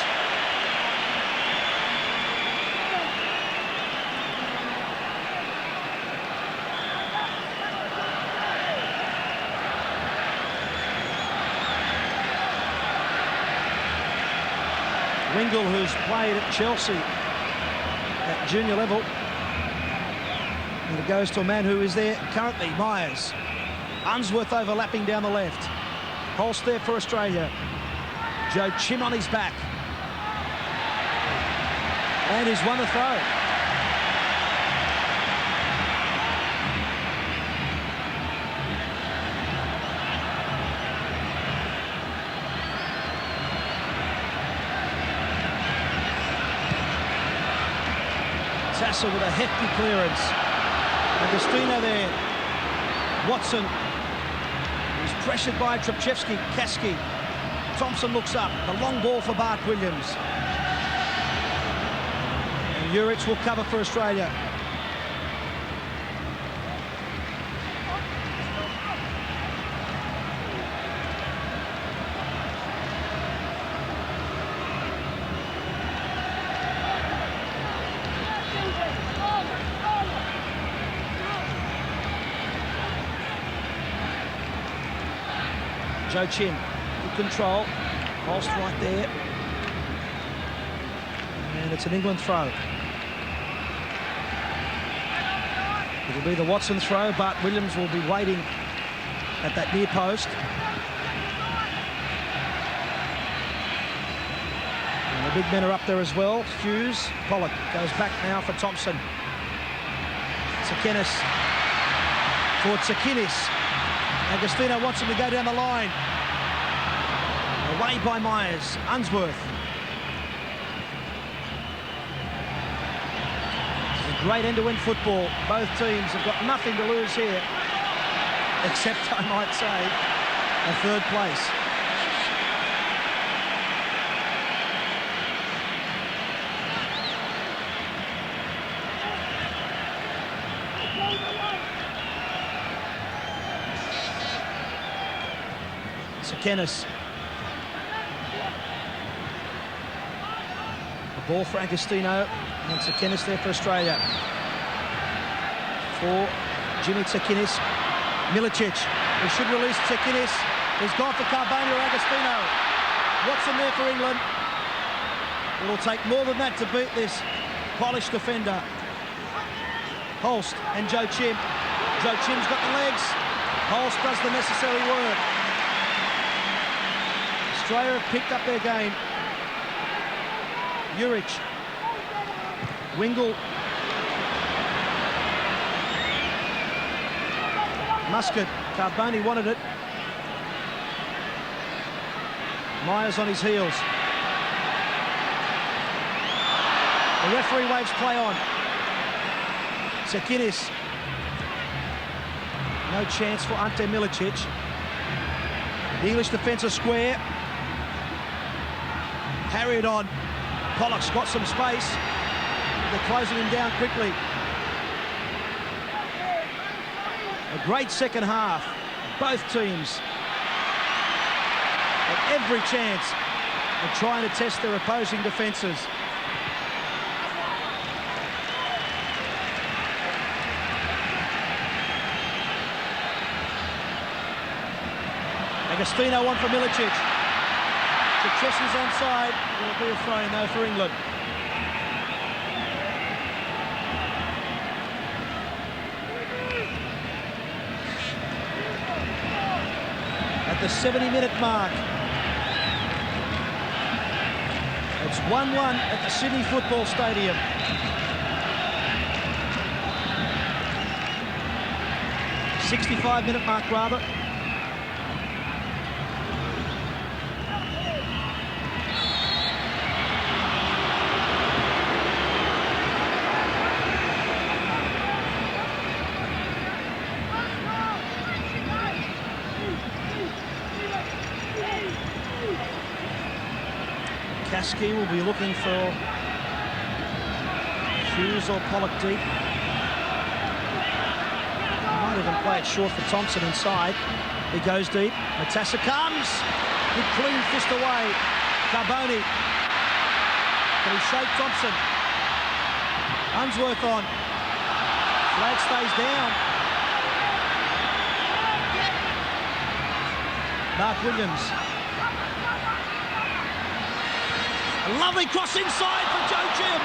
Wingle, who's played at Chelsea at junior level. And it goes to a man who is there currently, Myers. Unsworth overlapping down the left. Holst there for Australia. Joe Chim on his back. And he's won the throw. Tassel with a hefty clearance. Agostino there. Watson. He's pressured by Trepchevsky. Kasky. Thompson looks up. The long ball for Bart Williams. And Juric will cover for Australia. Joe Chin, good control. Holst right there. And it's an England throw. It'll be the Watson throw. Bart Williams will be waiting at that near post. And the big men are up there as well. Hughes, Pollock goes back now for Thompson. Tsakinis for Tsakinis. Agostino wants him to go down the line. Away by Myers. Unsworth. This is a great end-to-end football. Both teams have got nothing to lose here, except, I might say, a third place. Kennis. The ball for Agostino. And Tsakinis there for Australia. For Jimmy Tsakinis. Milicic. He should release Tsakinis. He's gone for Carboni or Agostino. Watson there for England. It'll take more than that to beat this polished defender. Holst and Joe Chim. Joe Chim's got the legs. Holst does the necessary work. Australia have picked up their game. Juric. Wingle. Muscat. Carboni wanted it. Myers on his heels. The referee waves play on. Tsakinis. No chance for Ante Milicic. The English defence are square. Harried on. Pollock's got some space. They're closing him down quickly. A great second half. Both teams have every chance of trying to test their opposing defences. Agostino on for Milicic. Trepchevsky's onside. It'll be a throw-in though for England. At the 70-minute mark. It's 1-1 at the Sydney Football Stadium. '65-minute mark rather. Kasky will be looking for Hughes or Pollock deep. Might even play it short for Thompson inside. He goes deep. Matassa comes. Good clean fist away. Carboni. Can he shake Thompson? Unsworth on. Flag stays down. Mark Williams. A lovely cross inside for Joe Jim.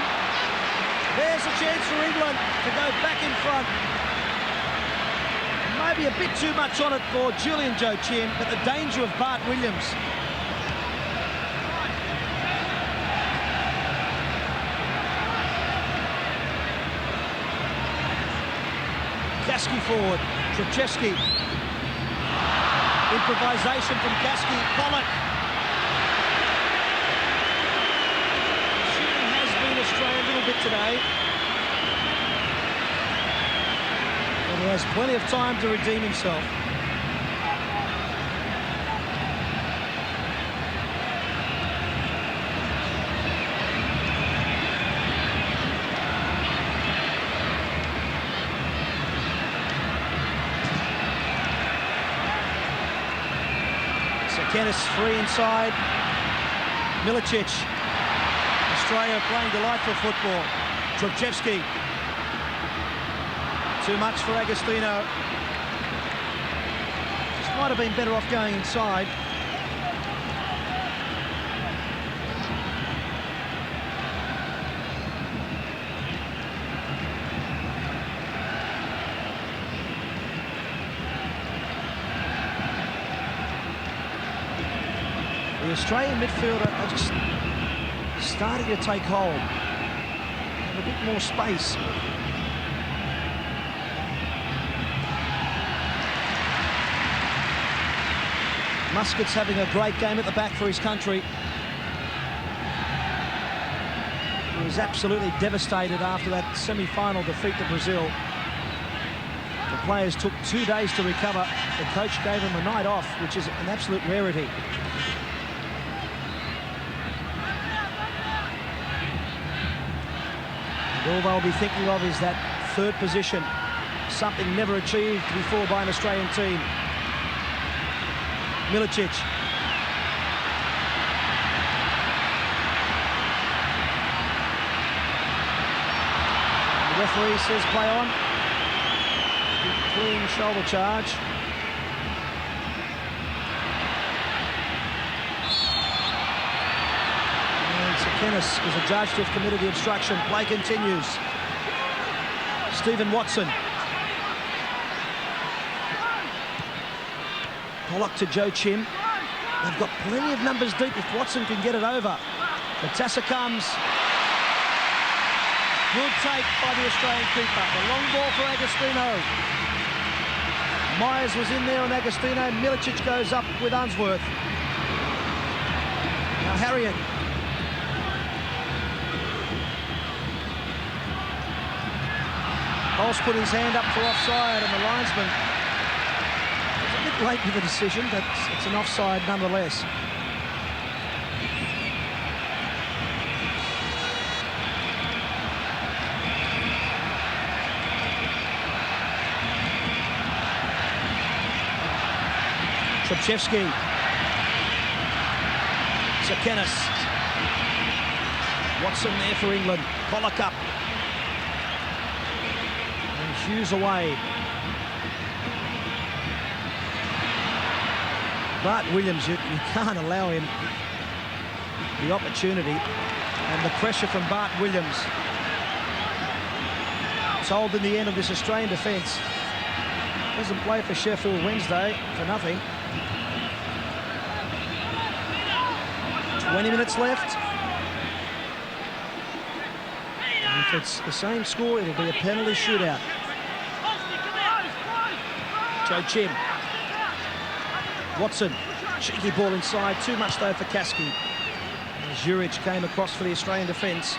There's a chance for England to go back in front. Maybe a bit too much on it for Julian Joe Jim, but the danger of Bart Williams. Kasky forward, Trubczewski. Improvisation from Kasky, Pollock. Shooting has been astray a little bit today. But he has plenty of time to redeem himself. Kennis free inside. Milicic. Australia playing delightful football. Trubczewski. Too much for Agostino. Just might have been better off going inside. The Australian midfielder are just starting to take hold. Have a bit more space. Muscat's having a great game at the back for his country. He was absolutely devastated after that semi-final defeat to Brazil. The players took 2 days to recover. The coach gave them a night off, which is an absolute rarity. All they'll be thinking of is that third position, something never achieved before by an Australian team. Milicic. The referee says play on. Clean shoulder charge. Kennis is adjudged to have committed the obstruction. Play continues. Stephen Watson. Pollock to Joe Chim. They've got plenty of numbers deep if Watson can get it over. The Tassa comes. Good take by the Australian keeper. The long ball for Agostino. Myers was in there on Agostino. Milicic goes up with Unsworth. Now Harriet. Hulse put his hand up for offside, and the linesman was a bit late with the decision, but it's an offside nonetheless. Trubczewski. Kennis. Watson there for England. Pollock up. Hughes away. Bart Williams, you can't allow him the opportunity, and the pressure from Bart Williams told in the end of this Australian defence. Doesn't play for Sheffield Wednesday for nothing. 20 minutes left. And if it's the same score, it'll be a penalty shootout. Joe Chim. Watson. Cheeky ball inside. Too much, though, for Kasky. Zurich came across for the Australian defence.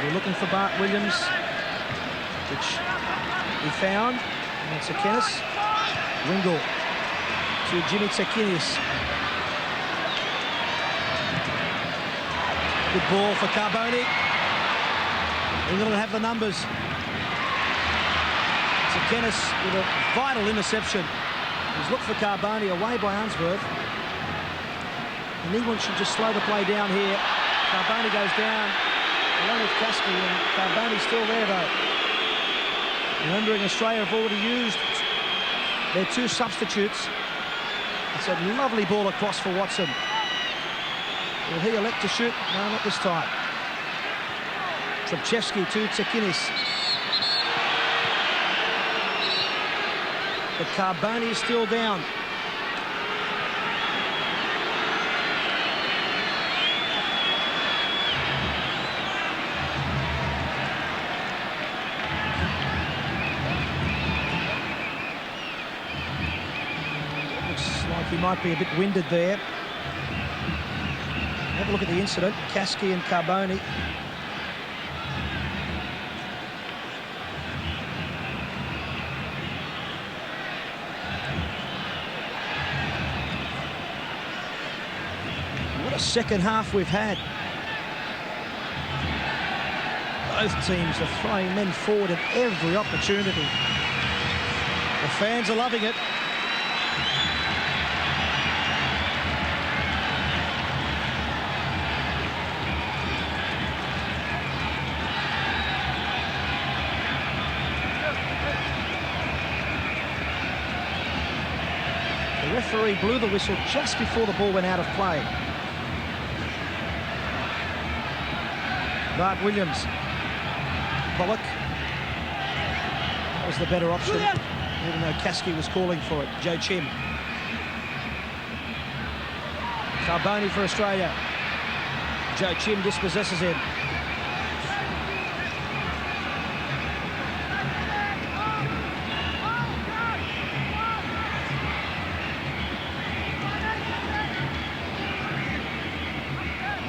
We're looking for Bart Williams, which he found. And it's a Kennis. Wingle to Jimmy Tsakinis. Good ball for Carboni. England have the numbers. Tsakinis with a vital interception. He's looked for Carboni, away by Unsworth. And England should just slow the play down here. Carboni goes down. along with Kasky, and Carboni's still there, though. Remembering Australia have already used their 2 substitutes. It's a lovely ball across for Watson. Will he elect to shoot? No, not this time. Trubchevsky to Tsakinis. But Carboni is still down. Looks like he might be a bit winded there. Have a look at the incident. Kasky and Carboni. What a second half we've had. Both teams are throwing men forward at every opportunity. The fans are loving it. The referee blew the whistle just before the ball went out of play. Bart Williams. Pollock. That was the better option, even though Kasky was calling for it. Joe Chim. Carboni for Australia. Joe Chim dispossesses him.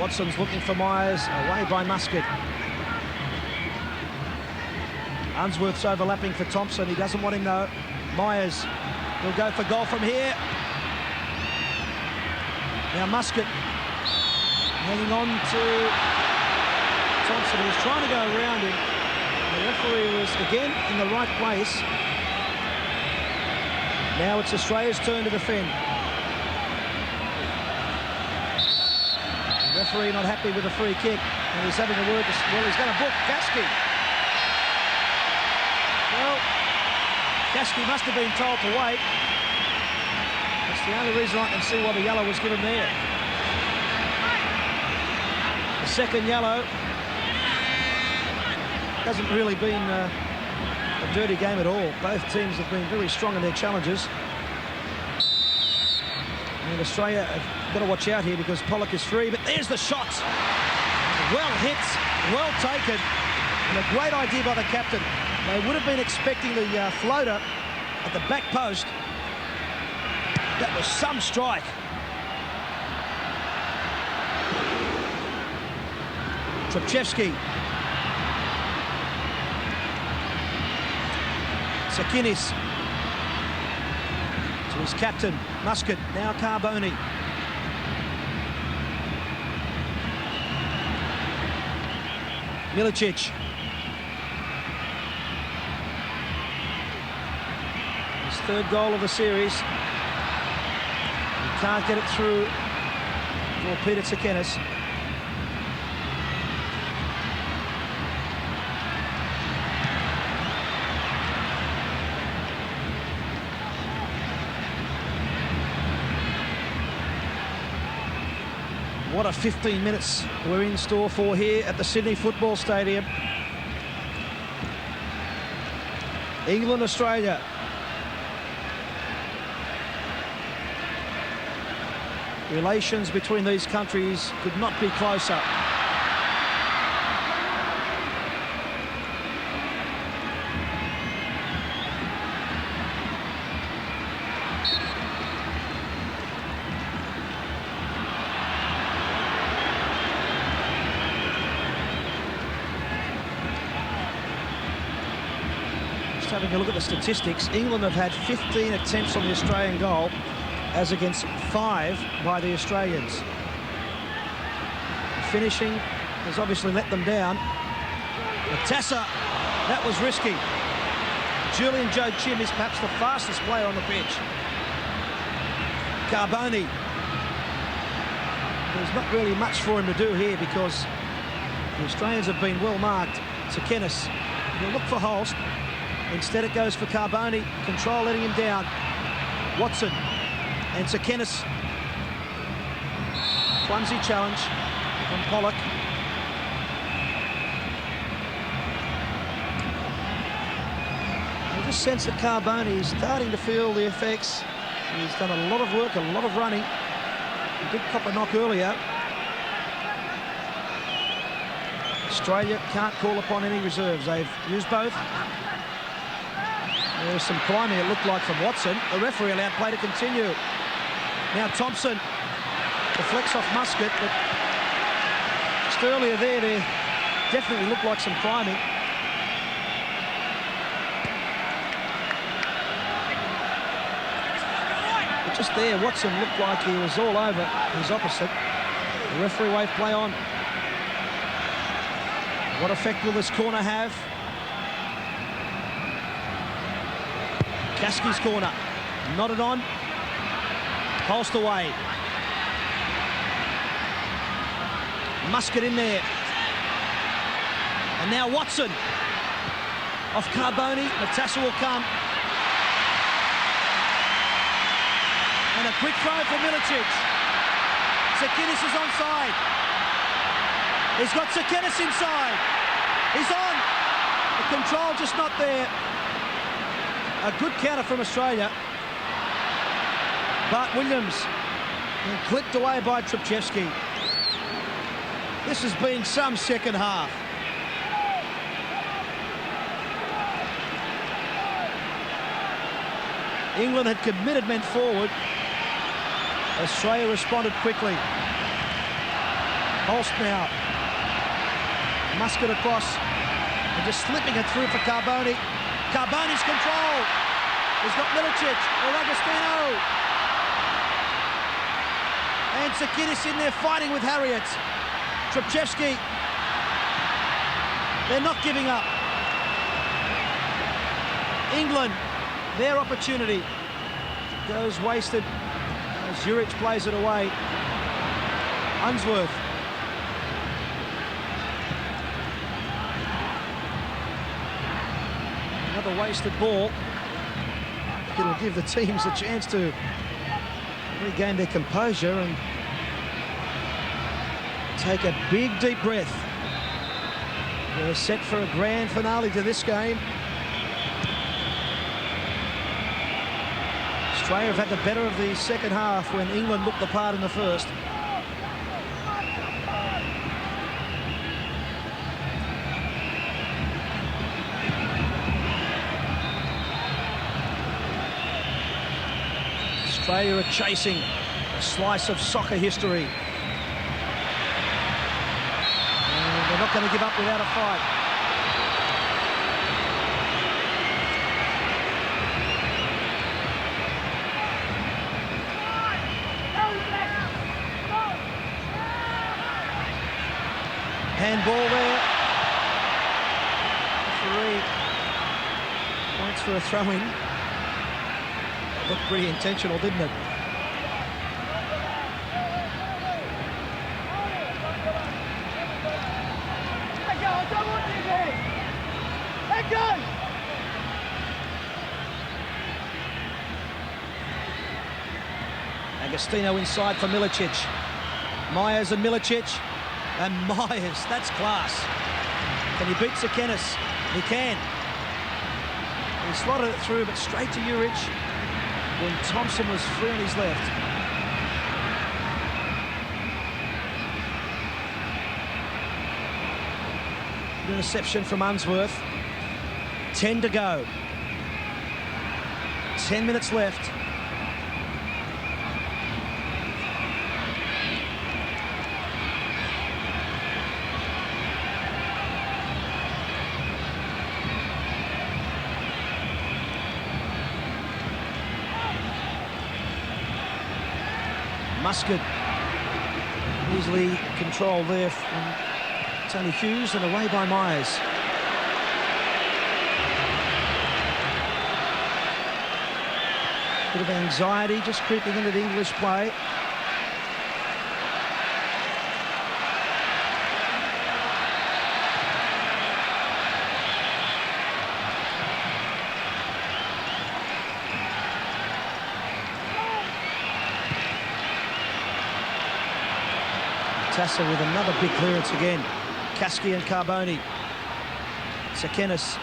Watson's looking for Myers, away by Muscat. Unsworth's overlapping for Thompson. He doesn't want him though. Myers will go for goal from here. Now Muscat hanging on to Thompson. He was trying to go around him. The referee was again in the right place. Now it's Australia's turn to defend. The referee not happy with the free kick, and he's having a word. Well, he's going to book Kasky. Well, Kasky must have been told to wait. That's the only reason I can see why the yellow was given there. The second yellow hasn't really been a dirty game at all. Both teams have been very strong in their challenges. And Australia have got to watch out here because Pollock is free, but there's the shot. Well hit, well taken, and a great idea by the captain. They would have been expecting the floater at the back post. That was some strike. Trubchevsky. Tsakinis. To his captain, Muscat, now Carboni. Milicic. His third goal of the series. He can't get it through for Peter Tsakinis. What a 15 minutes we're in store for here at the Sydney Football Stadium. England, Australia. Relations between these countries could not be closer. Having a look at the statistics, England have had 15 attempts on the Australian goal as against 5 by the Australians. Finishing has obviously let them down. Matassa, that was risky. Julian Joe Chim is perhaps the fastest player on the pitch. Carboni. There's not really much for him to do here because The Australians have been well marked. Sekenis will look for Holst. Instead it goes for Carboni. Control letting him down. Watson and Sekenis. Clumsy challenge from Pollock. I just sense that Carboni is starting to feel the effects. He's done a lot of work, a lot of running. He did cop a knock earlier. Australia can't call upon any reserves. They've used both. There's some climbing, it looked like, from Watson. The referee allowed play to continue. Now Thompson deflects off Muscat, but just earlier there definitely looked like some climbing. But just there, Watson looked like he was all over his opposite. The referee waved play on. What effect will this corner have? Kaski's corner, nodded on. Holst away. Muscat in there. And now Watson off Carboni. Matassa will come. And a quick throw for Milicic. Sekenis is onside. He's got Sekenis inside. He's on. The control just not there. A good counter from Australia. But Williams clipped away by Trpčevski. This has been some second half. England had committed men forward. Australia responded quickly. Holst now. Muscat across. And just slipping it through for Carboni. Carboni's control. He's got Milicic or Agostino. And Sekenis in there fighting with Harriet. Trpčevski. They're not giving up. England, their opportunity goes wasted as Juric plays it away. Unsworth. Another wasted ball. It'll give the teams a chance to regain their composure and take a big deep breath. They're set for a grand finale to this game. Australia have had the better of the second half when England looked the part in the first. Australia are chasing a slice of soccer history. And they're not going to give up without a fight. Handball there. Referee points for a throw-in. Looked pretty intentional, didn't it? Let go! I don't want you there! Let go! Agostino inside for Milicic. Myers and Milicic. And Myers, that's class. Can he beat Sekenis? He can. He slotted it through, but straight to Juric when Thompson was free on his left. Interception from Unsworth. 10 to go. 10 minutes left. Muscat easily controlled there from Tony Hughes and away by Myers. Bit of anxiety just creeping into the English play. Tasser with another big clearance again. Kaski and Carboni. Sekenis.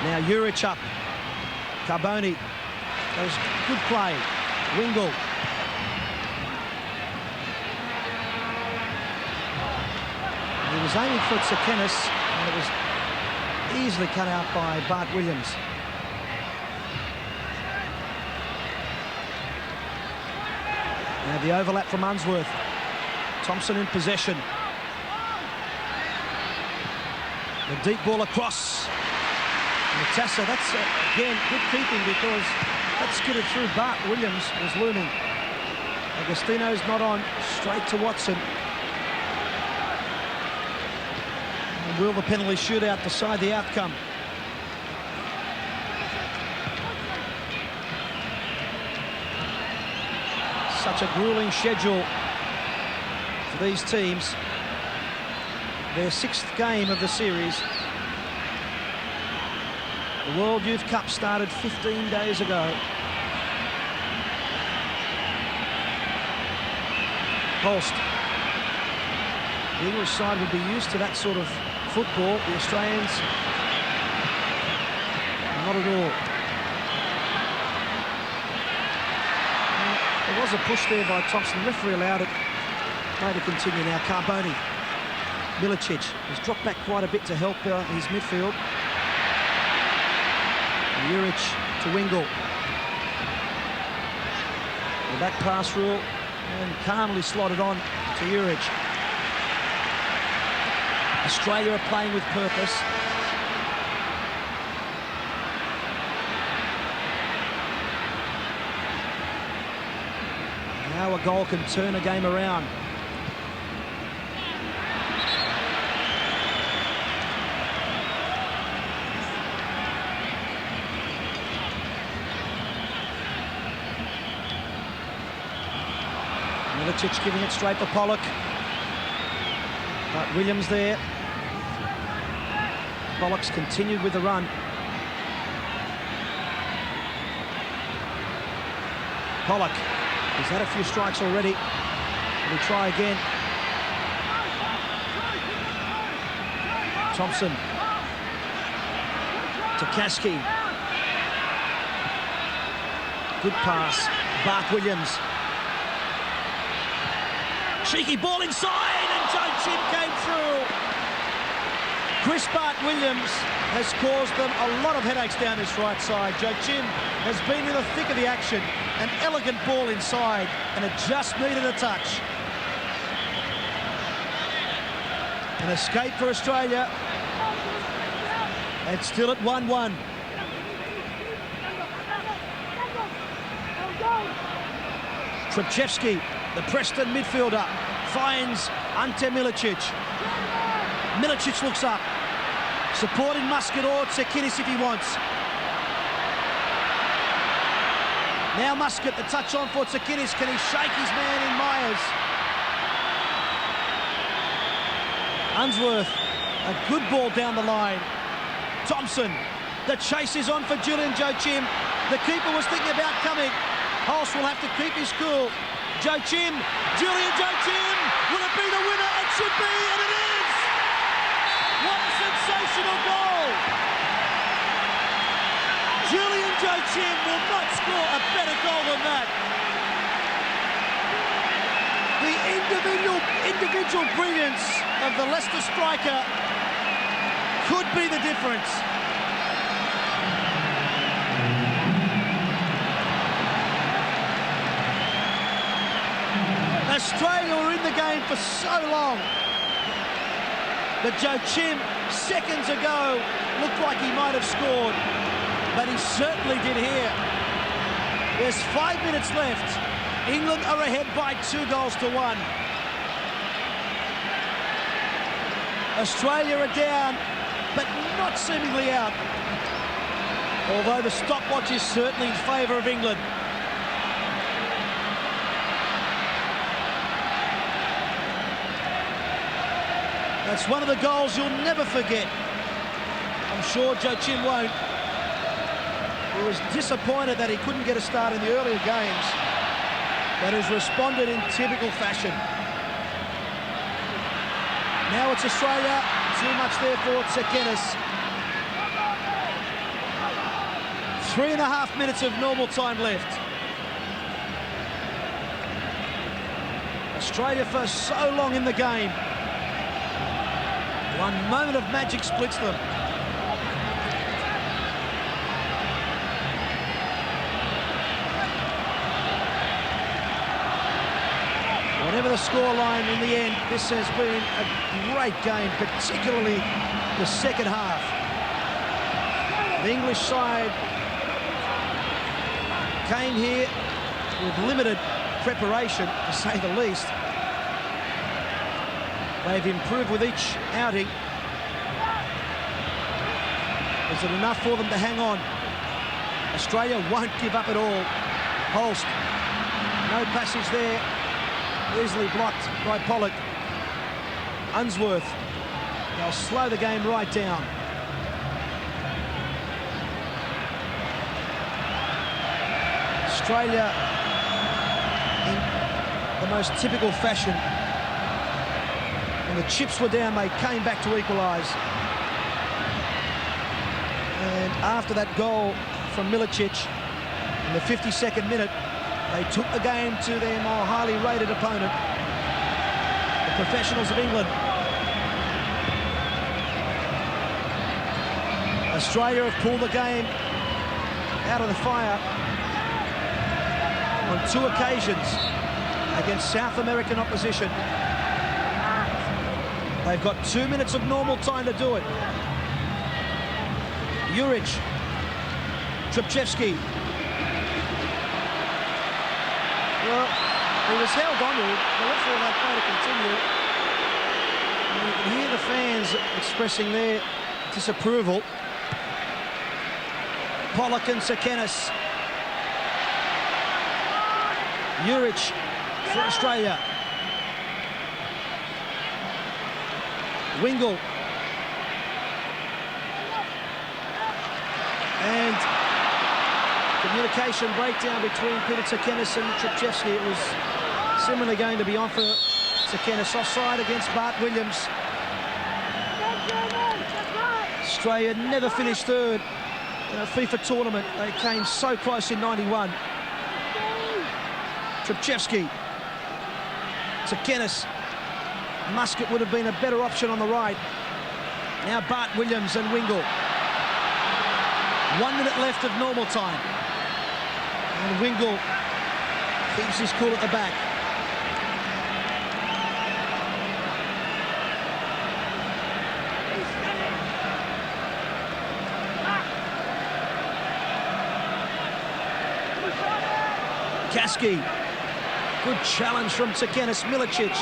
Now Juric up. Carboni. That was good play. Wingle. He was aiming for Sekenis, and it was easily cut out by Bart Williams. Now the overlap from Unsworth. Thompson in possession. The deep ball across. And Tasser, that's again good keeping, because that skidded through. Bart Williams was looming. Agostino's not on. Straight to Watson. And will the penalty shootout decide the outcome? Such a grueling schedule for these teams. Their 6th game of the series. The World Youth Cup started 15 days ago. Holst. The English side would be used to that sort of football. The Australians, not at all. There was a push there by Thompson. The referee allowed it. Play to continue now. Carboni. Milicic has dropped back quite a bit to help his midfield. Juric to Wingle. The back pass rule, and calmly slotted on to Juric. Australia are playing with purpose. Now a goal can turn a game around. Milicic giving it straight for Pollock. But Williams there. Pollock's continued with the run. Pollock. He's had a few strikes already. Will he try again? Thompson. To Kaski. Good pass. Bart Williams. Cheeky ball inside, and Joe Chin came through. Chris Bart Williams has caused them a lot of headaches down this right side. Joe Chin has been in the thick of the action. An elegant ball inside, and it just needed a touch. An escape for Australia. And still at 1-1. Trepchevsky, the Preston midfielder, finds Ante Milicic. Milicic looks up, supporting Muscat or Tsekinis if he wants. Now Muscat, the touch on for Tsekinis. Can he shake his man in Myers? Unsworth, a good ball down the line. Thompson, the chase is on for Julian Joachim. The keeper was thinking about coming. Holst will have to keep his cool. Joachim, Julian Joachim, will it be the winner? It should be, and it is! What a sensational goal! Julian Joachim will not score a better goal than that. The individual brilliance of the Leicester striker could be the difference. Australia were in the game for so long. But Joachim, seconds ago, looked like he might have scored. But he certainly did here. There's 5 minutes left. England are ahead by 2-1. Australia are down, but not seemingly out. Although the stopwatch is certainly in favour of England. That's one of the goals you'll never forget. I'm sure Joachim won't. He was disappointed that he couldn't get a start in the earlier games. that has responded in typical fashion. Now it's Australia. Too much there for Tsakenis. 3.5 minutes of normal time left. Australia for so long in the game. One moment of magic splits them. Whatever the scoreline in the end, this has been a great game, particularly the second half. The English side came here with limited preparation, to say the least. They've improved with each outing. Is it enough for them to hang on? Australia won't give up at all. Holst, no passage there. Easily blocked by Pollock. Unsworth. They'll slow the game right down. Australia in the most typical fashion. When the chips were down, they came back to equalise. And after that goal from Milicic in the 52nd minute, they took the game to their more highly rated opponent, the professionals of England. Australia have pulled the game out of the fire on 2 occasions against South American opposition. They've got 2 minutes of normal time to do it. Juric, Trpčevski. Well, he was held on to it. The referee allowed play to continue. And you can hear the fans expressing their disapproval. Pollock and Tsakenis. Juric for Australia. Wingle. And communication breakdown between Peter Tsakenis and Trpčevski. It was similarly going to be on for Tsakenis. Offside against Bart Williams. Australia never finished third in a FIFA tournament. They came so close in '91. Trpčevski. Tsakenis. Muscat would have been a better option on the right. Now Bart Williams and Wingle. 1 minute left of normal time. And Wingle keeps his cool at the back. Kaski. Good challenge from Tsakenis. Milicic.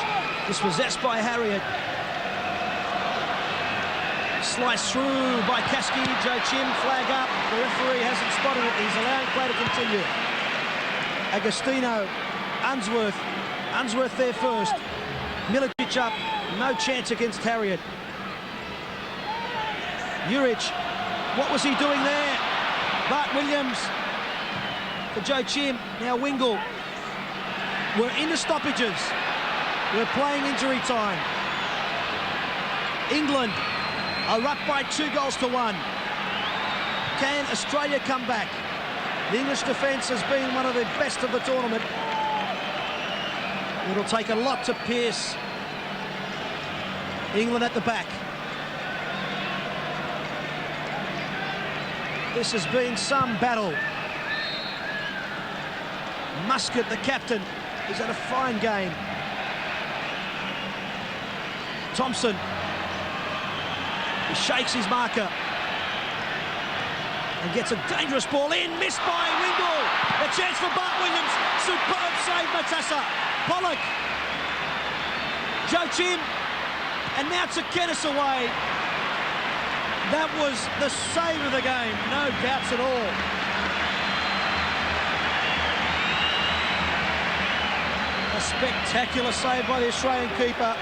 Dispossessed by Harriet. Sliced through by Kaski. Joe Chim, flag up. The referee hasn't spotted it. He's allowing play to continue. Agostino, Unsworth. Unsworth there first. Milicic up. No chance against Harriet. Juric. What was he doing there? Bart Williams for Joe Chim. Now Wingle. We're into stoppages. We're playing injury time. England are up by 2-1. Can Australia come back? The English defence has been one of the best of the tournament. It'll take a lot to pierce England at the back. This has been some battle. Muscat, the captain, is at a fine game. Thompson. He shakes his marker and gets a dangerous ball in, missed by Wingle. A chance for Bart Williams. Superb save, Matassa. Pollock. Joe Chim. And now Tsakenis away. That was the save of the game, no doubts at all. A spectacular save by the Australian keeper.